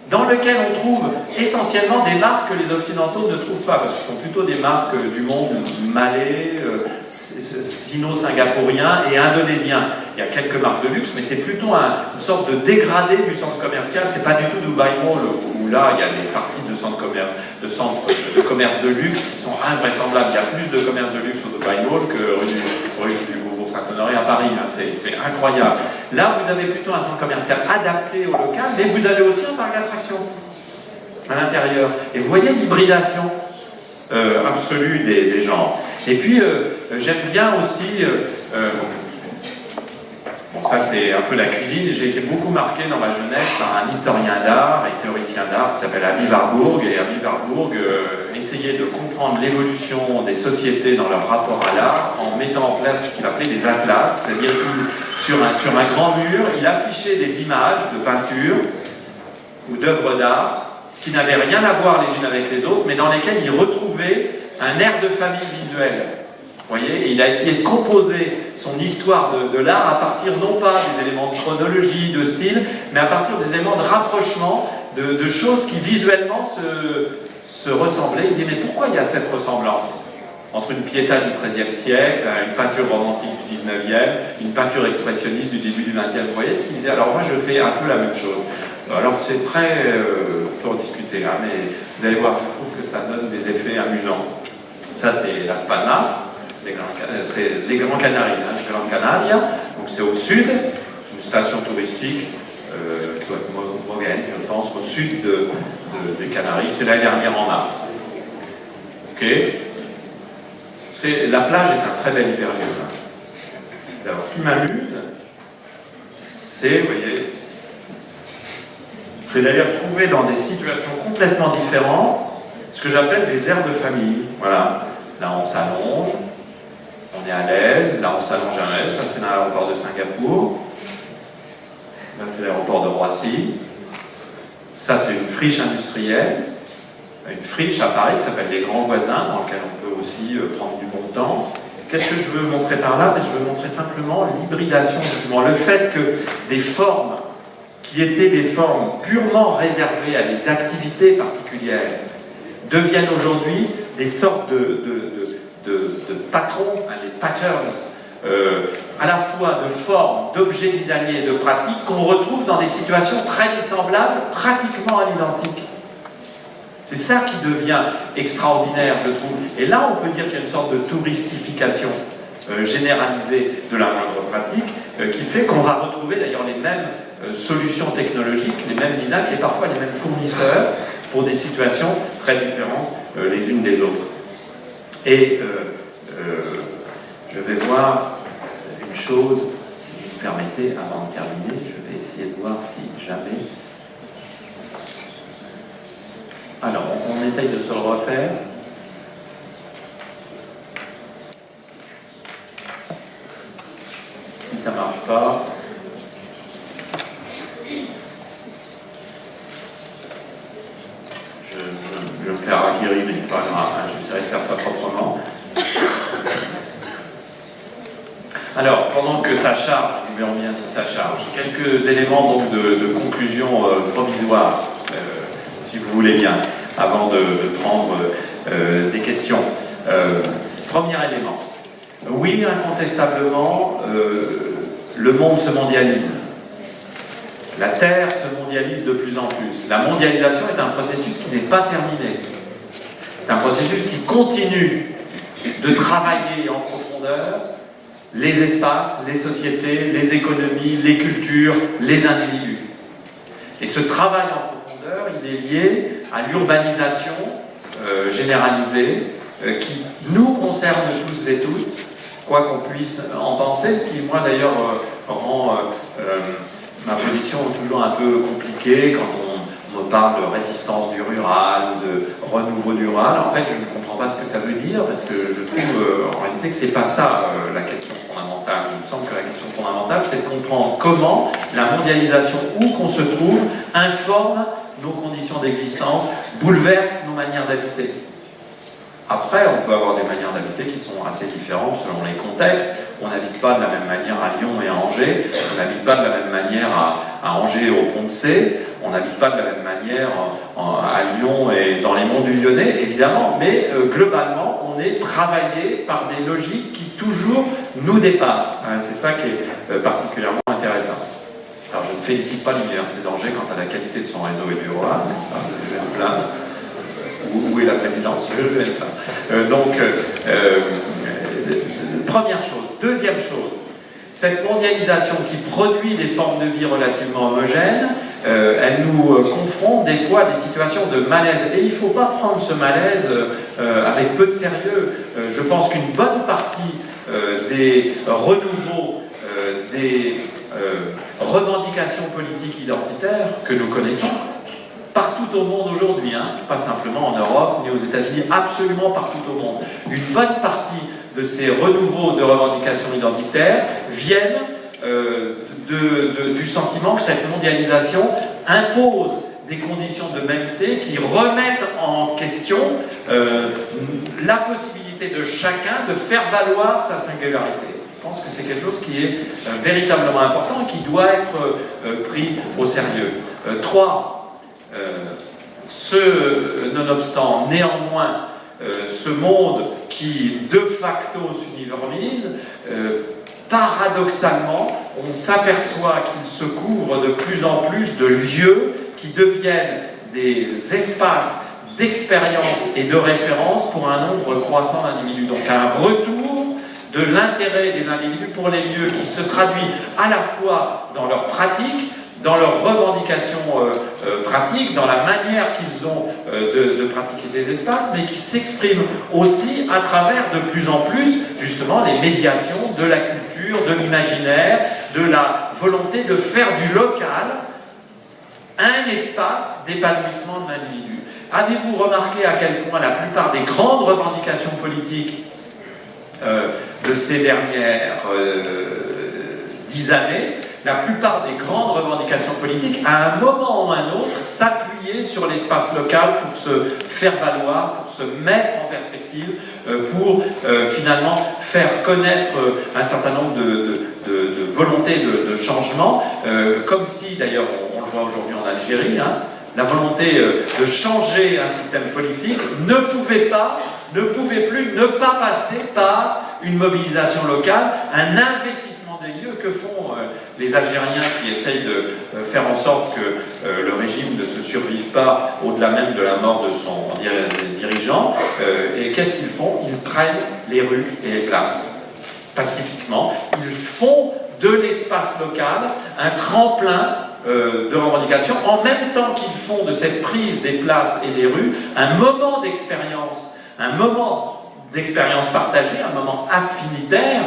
Speaker 2: dans lequel on trouve essentiellement des marques que les Occidentaux ne trouvent pas, parce que ce sont plutôt des marques du monde malais, sino-singapourien et indonésien. Il y a quelques marques de luxe, mais c'est plutôt une sorte de dégradé du centre commercial. C'est pas du tout Dubai Mall, où là, il y a des parties de centres de commerce de luxe qui sont invraisemblables. Il y a plus de commerce de luxe au Dubai Mall que rue du Faubourg Saint-Honoré à Paris. Hein. C'est incroyable. Là, vous avez plutôt un centre commercial adapté au local, mais vous avez aussi un parc d'attractions à l'intérieur. Et vous voyez l'hybridation absolue des genres. Et puis, j'aime bien aussi... bon, ça c'est un peu la cuisine. J'ai été beaucoup marqué dans ma jeunesse par un historien d'art et théoricien d'art qui s'appelle Habib Warburg. Et Habib Warburg essayait de comprendre l'évolution des sociétés dans leur rapport à l'art en mettant en place ce qu'il appelait des atlas, c'est-à-dire que sur un grand mur, il affichait des images de peinture ou d'œuvres d'art qui n'avaient rien à voir les unes avec les autres, mais dans lesquelles il retrouvait un air de famille visuel. Vous voyez, et il a essayé de composer son histoire de l'art à partir non pas des éléments de chronologie, de style, mais à partir des éléments de rapprochement, de choses qui visuellement se ressemblaient. Il se dit, mais pourquoi il y a cette ressemblance entre une Pietà du XIIIe siècle, une peinture romantique du XIXe, une peinture expressionniste du début du XXe? Vous voyez ce qu'il disait? Alors moi je fais un peu la même chose. Alors c'est très... on peut en discuter, hein, mais vous allez voir, je trouve que ça donne des effets amusants. Ça c'est Las Palmas, c'est les Grands Canaries, hein, les Grandes Canaries, donc c'est au sud, c'est une station touristique qui doit être Moguel, je pense, au sud des Canaries, c'est l'année dernière en mars. Ok. La plage est un très bel hyperlieu. Alors ce qui m'amuse, c'est, vous voyez, c'est d'aller retrouver dans des situations complètement différentes ce que j'appelle des aires de famille. Voilà, là on s'allonge, on est à l'aise, là on s'allonge à l'aise, ça c'est l'aéroport de Singapour, là c'est l'aéroport de Roissy, ça c'est une friche industrielle, une friche à Paris qui s'appelle Les Grands Voisins, dans laquelle on peut aussi prendre du bon temps. Qu'est-ce que je veux montrer par là? Je veux montrer simplement l'hybridation, justement, le fait que des formes qui étaient des formes purement réservées à des activités particulières deviennent aujourd'hui des sortes de patrons, hein, des patterns, à la fois de formes, d'objets designés et de pratiques qu'on retrouve dans des situations très dissemblables, pratiquement à l'identique. C'est ça qui devient extraordinaire, je trouve. Et là, on peut dire qu'il y a une sorte de touristification généralisée de la moindre pratique, qui fait qu'on va retrouver d'ailleurs les mêmes solutions technologiques, les mêmes designs et parfois les mêmes fournisseurs pour des situations très différentes les unes des autres. Et je vais voir une chose, si vous me permettez, avant de terminer, je vais essayer de voir si jamais... Alors, on essaye de se le refaire. Si ça ne marche pas, je vais me faire acquérir, mais c'est pas grave, hein, j'essaierai de faire ça proprement. Alors, pendant que ça charge, nous verrons bien si ça charge, quelques éléments donc, de conclusion provisoire. Si vous voulez bien, avant de prendre des questions. Premier élément. Oui, incontestablement, le monde se mondialise. La Terre se mondialise de plus en plus. La mondialisation est un processus qui n'est pas terminé. C'est un processus qui continue de travailler en profondeur les espaces, les sociétés, les économies, les cultures, les individus. Et ce travail en profondeur, il est lié à l'urbanisation généralisée qui nous concerne tous et toutes, quoi qu'on puisse en penser, ce qui, moi d'ailleurs, rend ma position toujours un peu compliquée quand on me parle de résistance du rural ou de renouveau du rural. En fait, je ne comprends pas ce que ça veut dire, parce que je trouve en réalité que c'est pas ça la question fondamentale. Il me semble que la question fondamentale, c'est de comprendre comment la mondialisation, où qu'on se trouve, informe nos conditions d'existence, bouleverse nos manières d'habiter. Après, on peut avoir des manières d'habiter qui sont assez différentes selon les contextes. On n'habite pas de la même manière à Lyon et à Angers, on n'habite pas de la même manière à Angers et au Pont de C, on n'habite pas de la même manière à Lyon et dans les monts du Lyonnais, évidemment, mais globalement, on est travaillé par des logiques qui toujours nous dépassent. C'est ça qui est particulièrement intéressant. Alors, je ne félicite pas l'Université d'Angers quant à la qualité de son réseau et du rural, n'est-ce pas? Je vais me plaindre. Où est la présidence? Je vais me plaindre. Donc, première chose. Deuxième chose, cette mondialisation qui produit des formes de vie relativement homogènes, elle nous confronte des fois à des situations de malaise. Et il ne faut pas prendre ce malaise avec peu de sérieux. Je pense qu'une bonne partie des renouveaux, des revendications politiques identitaires que nous connaissons, partout au monde aujourd'hui, pas simplement en Europe ni aux États-Unis, absolument partout au monde. Une bonne partie de ces renouveaux de revendications identitaires viennent du sentiment que cette mondialisation impose des conditions de mêmeté qui remettent en question la possibilité de chacun de faire valoir sa singularité. Je pense que c'est quelque chose qui est véritablement important et qui doit être pris au sérieux. 3. Nonobstant, néanmoins, ce monde qui de facto s'uniformise, paradoxalement, on s'aperçoit qu'il se couvre de plus en plus de lieux qui deviennent des espaces d'expérience et de référence pour un nombre croissant d'individus. Donc un retour de l'intérêt des individus pour les lieux qui se traduit à la fois dans leur pratique, dans leurs revendications pratiques, dans la manière qu'ils ont de pratiquer ces espaces, mais qui s'expriment aussi à travers de plus en plus justement les médiations de la culture, de l'imaginaire, de la volonté de faire du local un espace d'épanouissement de l'individu. Avez-vous remarqué à quel point la plupart des grandes revendications politiques de ces dernières 10 années, la plupart des grandes revendications politiques, à un moment ou à un autre, s'appuyaient sur l'espace local pour se faire valoir, pour se mettre en perspective, pour finalement faire connaître un certain nombre de volontés de changement, comme si, d'ailleurs, on le voit aujourd'hui en Algérie, hein, la volonté de changer un système politique ne pouvait plus ne pas passer par une mobilisation locale, un investissement des lieux que font les Algériens qui essayent de faire en sorte que le régime ne se survive pas au-delà même de la mort de son dirigeant. Et qu'est-ce qu'ils font? Ils prennent les rues et les places pacifiquement. Ils font de l'espace local un tremplin de revendication, en même temps qu'ils font de cette prise des places et des rues un moment d'expérience partagée, un moment affinitaire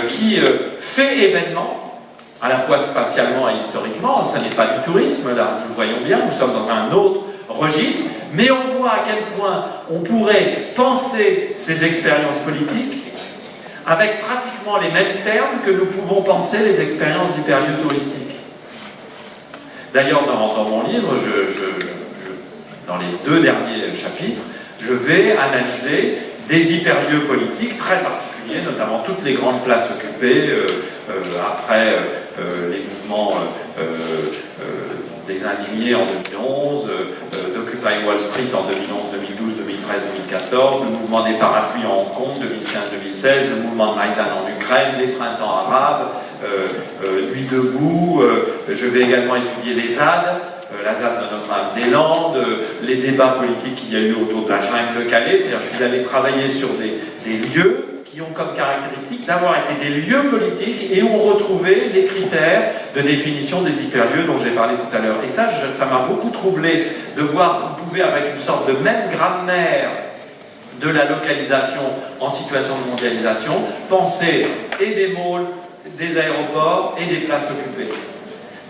Speaker 2: qui fait événement, à la fois spatialement et historiquement. Ce n'est pas du tourisme, là, nous le voyons bien, nous sommes dans un autre registre, mais on voit à quel point on pourrait penser ces expériences politiques avec pratiquement les mêmes termes que nous pouvons penser les expériences d'hyperlieux touristiques. D'ailleurs, dans mon livre, dans les 2 derniers chapitres, je vais analyser des hyperlieux politiques très particuliers, notamment toutes les grandes places occupées après les mouvements des indignés en 2011, d'Occupy Wall Street en 2011, 2012, 2013, 2014, le mouvement des parapluies en Hong Kong 2015-2016, le mouvement de Maïdan en Ukraine, les printemps arabes, Nuit debout. Je vais également étudier les ZAD, la ZAD de Notre-Dame-des-Landes, les débats politiques qu'il y a eu autour de la jungle de Calais. C'est-à-dire, je suis allé travailler sur des lieux qui ont comme caractéristique d'avoir été des lieux politiques et ont retrouvé les critères de définition des hyperlieux dont j'ai parlé tout à l'heure. Et ça m'a beaucoup troublé de voir qu'on pouvait, avec une sorte de même grammaire de la localisation en situation de mondialisation, penser et des malls, des aéroports et des places occupées,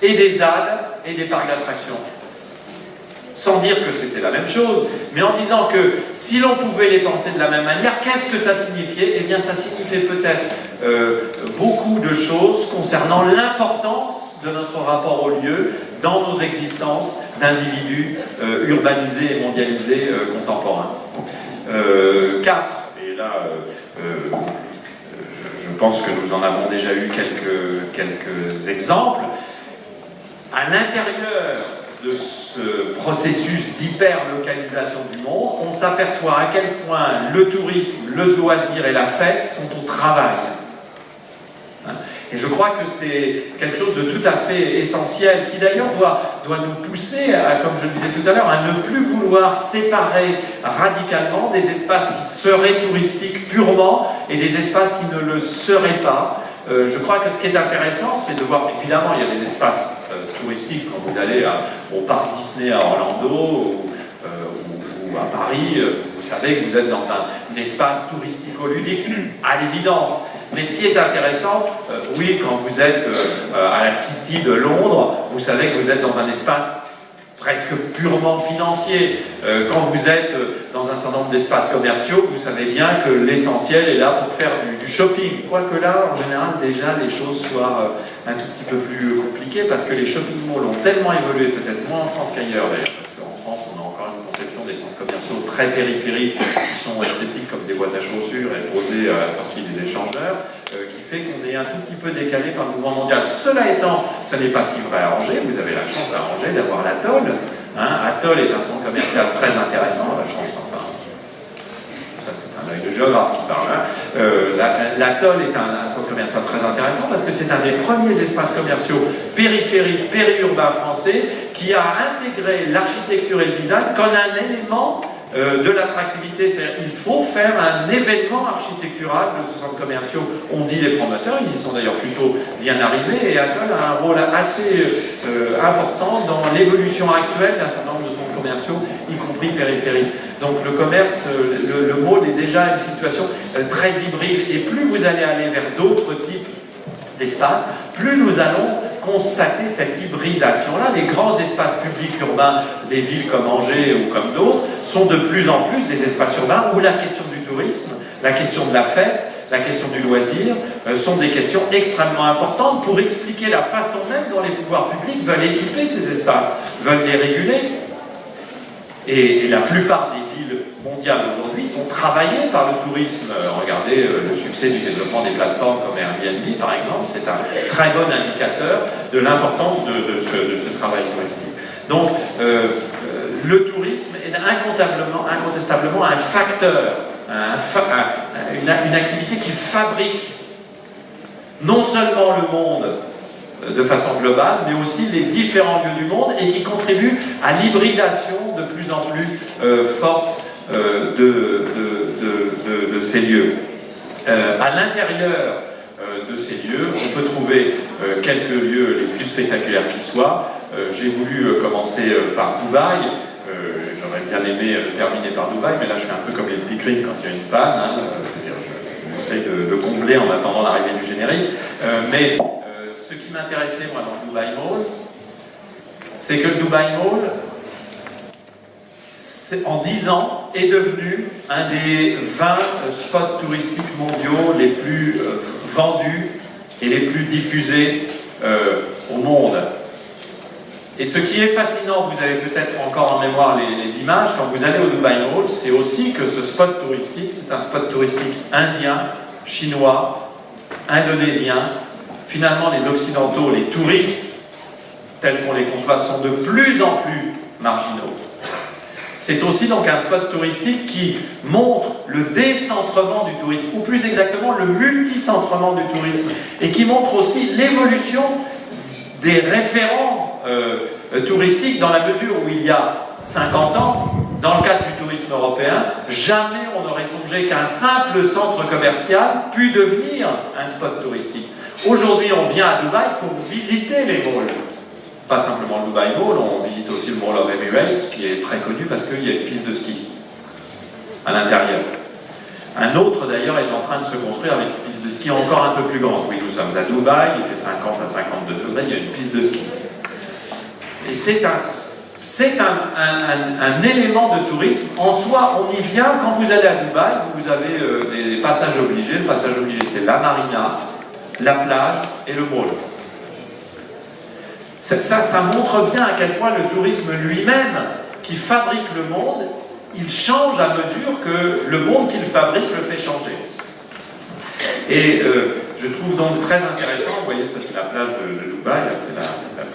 Speaker 2: et des ZAD et des parcs d'attractions. Sans dire que c'était la même chose, mais en disant que si l'on pouvait les penser de la même manière, qu'est-ce que ça signifiait? Eh bien, ça signifiait peut-être beaucoup de choses concernant l'importance de notre rapport au lieu dans nos existences d'individus urbanisés et mondialisés contemporains. 4, et là, je pense que nous en avons déjà eu quelques exemples. À l'intérieur de ce processus d'hyper-localisation du monde, on s'aperçoit à quel point le tourisme, le loisir et la fête sont au travail. Et je crois que c'est quelque chose de tout à fait essentiel, qui d'ailleurs doit nous pousser, comme je le disais tout à l'heure, à ne plus vouloir séparer radicalement des espaces qui seraient touristiques purement et des espaces qui ne le seraient pas. Je crois que ce qui est intéressant, c'est de voir, évidemment, il y a des espaces touristiques, quand vous allez au parc Disney à Orlando ou à Paris, vous savez que vous êtes dans un espace touristico-ludique, à l'évidence. Mais ce qui est intéressant, oui, quand vous êtes à la City de Londres, vous savez que vous êtes dans un espace presque purement financier. Quand vous êtes dans un certain nombre d'espaces commerciaux, vous savez bien que l'essentiel est là pour faire du shopping. Quoique là, en général, déjà, les choses soient un tout petit peu plus compliquées, parce que les shopping malls ont tellement évolué, peut-être moins en France qu'ailleurs d'ailleurs, parce qu'en France, on a encore une conception des centres commerciaux très périphériques, qui sont esthétiques comme des boîtes à chaussures et posées à la sortie des échangeurs, qui fait qu'on est un tout petit peu décalé par le mouvement mondial. Cela étant, ce n'est pas si vrai à Angers. Vous avez la chance à Angers d'avoir l'Atoll. Atoll est un centre commercial très intéressant, la chance, enfin, ça c'est un œil de géographe qui parle, hein. L'atoll est un centre commercial très intéressant parce que c'est un des premiers espaces commerciaux périphériques, périurbains français qui a intégré l'architecture et le design comme un élément de l'attractivité. C'est-à-dire qu'il faut faire un événement architectural de ce centre commercial. On dit les promoteurs, ils y sont d'ailleurs plutôt bien arrivés, et Atoll a un rôle assez important dans l'évolution actuelle d'un certain nombre de centres commerciaux, y compris périphériques. Donc le commerce, le mall est déjà une situation très hybride, et plus vous allez aller vers d'autres types d'espaces, plus nous allons constater cette hybridation-là. Les grands espaces publics urbains des villes comme Angers ou comme d'autres sont de plus en plus des espaces urbains où la question du tourisme, la question de la fête, la question du loisir sont des questions extrêmement importantes pour expliquer la façon même dont les pouvoirs publics veulent équiper ces espaces, veulent les réguler. Et la plupart des villes mondiales aujourd'hui sont travaillées par le tourisme. Regardez le succès du développement des plateformes comme Airbnb, par exemple, c'est un très bon indicateur de l'importance de ce travail touristique. Donc, le tourisme est incontestablement un facteur, une activité qui fabrique non seulement le monde de façon globale, mais aussi les différents lieux du monde et qui contribue à l'hybridation de plus en plus forte de ces lieux. À l'intérieur de ces lieux, on peut trouver quelques lieux les plus spectaculaires qui soient. J'ai voulu commencer par Dubaï. J'aurais bien aimé terminer par Dubaï, mais là je fais un peu comme les speakerines quand il y a une panne. Hein, j'essaie de combler en attendant l'arrivée du générique. Mais ce qui m'intéressait, moi, dans le Dubaï Mall, c'est que le Dubaï Mall, en 10 ans, est devenu un des 20 spots touristiques mondiaux les plus vendus et les plus diffusés au monde. Et ce qui est fascinant, vous avez peut-être encore en mémoire les images, quand vous allez au Dubaï Mall, c'est aussi que ce spot touristique, c'est un spot touristique indien, chinois, indonésien. Finalement, les Occidentaux, les touristes, tels qu'on les conçoit, sont de plus en plus marginaux. C'est aussi donc un spot touristique qui montre le décentrement du tourisme, ou plus exactement le multicentrement du tourisme, et qui montre aussi l'évolution des référents touristiques dans la mesure où il y a 50 ans, dans le cadre du tourisme européen, jamais on n'aurait songé qu'un simple centre commercial pût devenir un spot touristique. Aujourd'hui, on vient à Dubaï pour visiter les malls. Pas simplement le Dubaï Mall, on visite aussi le Mall of Emirates, qui est très connu parce qu'il y a une piste de ski à l'intérieur. Un autre, d'ailleurs, est en train de se construire avec une piste de ski encore un peu plus grande. Oui, nous sommes à Dubaï, il fait 50 à 52 degrés, il y a une piste de ski. Et c'est un élément de tourisme. En soi, on y vient. Quand vous allez à Dubaï, vous avez des passages obligés. Le passage obligé, c'est la marina, la plage et le mall. Ça montre bien à quel point le tourisme lui-même, qui fabrique le monde, il change à mesure que le monde qu'il fabrique le fait changer. Et je trouve donc très intéressant, vous voyez, ça c'est la plage de Dubaï, c'est la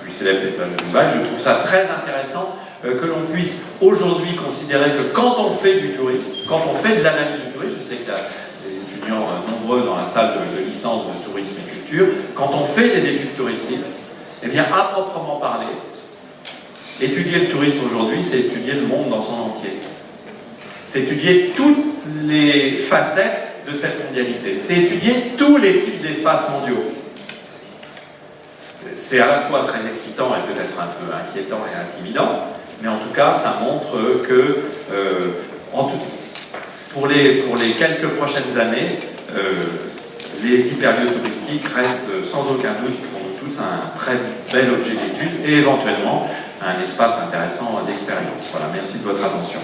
Speaker 2: plus célèbre des plages de Dubaï, je trouve ça très intéressant que l'on puisse aujourd'hui considérer que quand on fait du tourisme, quand on fait de l'analyse du tourisme, je sais qu'il y a des étudiants nombreux dans la salle de licence de tourisme et culture, quand on fait des études touristiques, eh bien, à proprement parler, étudier le tourisme aujourd'hui, c'est étudier le monde dans son entier. C'est étudier toutes les facettes de cette mondialité. C'est étudier tous les types d'espaces mondiaux. C'est à la fois très excitant et peut-être un peu inquiétant et intimidant, mais en tout cas, ça montre que pour les quelques prochaines années, les hyperlieux touristiques restent sans aucun doute pour nous tous un très bel objet d'étude et éventuellement un espace intéressant d'expérience. Voilà, merci de votre attention.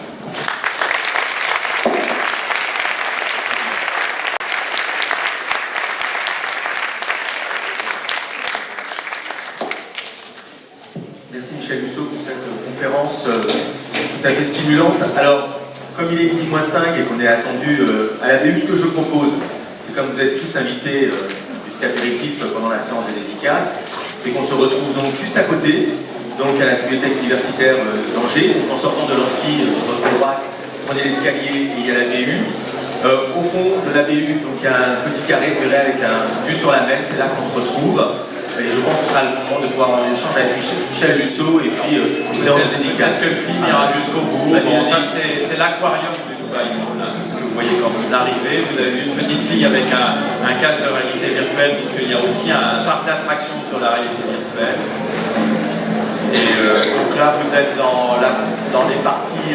Speaker 1: Merci Michel Musso pour cette conférence tout à fait stimulante. Alors, comme il est midi moins 5 et qu'on est attendu à la BU, ce que je propose, c'est comme vous êtes tous invités du petit apéritif pendant la séance de dédicace, c'est qu'on se retrouve donc juste à côté, donc à la bibliothèque universitaire d'Angers. En sortant de l'amphi, sur votre droite, prenez l'escalier et il y a la BU. Au fond de la BU, donc il y a un petit carré, vous verrez, avec un vue sur la Maine, c'est là qu'on se retrouve. Et je pense que ce sera le moment de pouvoir avoir des échanges avec Michel Husseau et puis une séance de dédicace.
Speaker 2: Peut-être que le film ira jusqu'au bout. Bon, ça, c'est l'aquarium du Dubai Mall. C'est ce que vous voyez quand vous arrivez. Vous avez une petite fille avec un casque de réalité virtuelle, puisqu'il y a aussi un parc d'attractions sur la réalité virtuelle. Et donc là, vous êtes dans les parties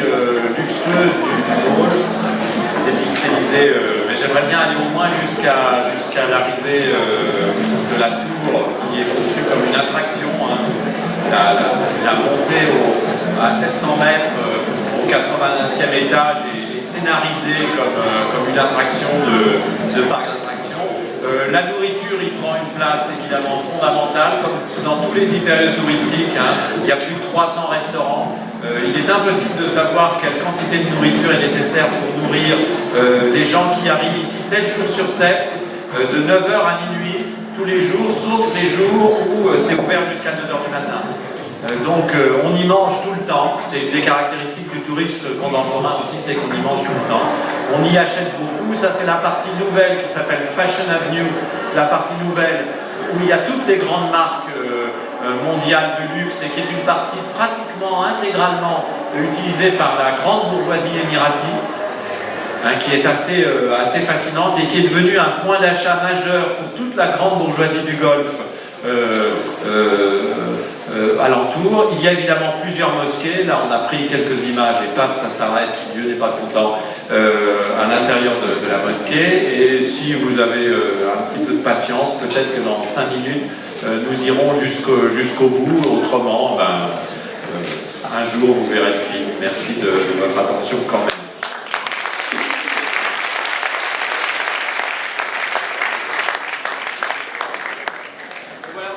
Speaker 2: luxueuses du mall. C'est pixelisé, mais j'aimerais bien aller au moins jusqu'à l'arrivée de la tour qui est conçue comme une attraction. Hein. La montée à 700 mètres au 80e étage est scénarisée comme une attraction de parc d'attractions. La nourriture y prend une place évidemment fondamentale, comme dans tous les hypérieux touristiques. Hein. Il y a plus de 300 restaurants. Il est impossible de savoir quelle quantité de nourriture est nécessaire pour nourrir les gens qui arrivent ici 7 jours sur 7, de 9h à minuit, tous les jours, sauf les jours où c'est ouvert jusqu'à 2h du matin. Donc on y mange tout le temps, c'est une des caractéristiques du tourisme contemporain aussi, c'est qu'on y mange tout le temps. On y achète beaucoup, ça c'est la partie nouvelle qui s'appelle Fashion Avenue, c'est la partie nouvelle où il y a toutes les grandes marques mondiale de luxe et qui est une partie pratiquement intégralement utilisée par la grande bourgeoisie émiratie, hein, qui est assez fascinante et qui est devenue un point d'achat majeur pour toute la grande bourgeoisie du Golfe alentour. Il y a évidemment plusieurs mosquées. Là, on a pris quelques images et paf, ça s'arrête. Dieu n'est pas content à l'intérieur de la mosquée. Et si vous avez un petit peu de patience, peut-être que dans 5 minutes, nous irons jusqu'au bout. Autrement, un jour, vous verrez le film. Merci de votre attention quand même. Voilà,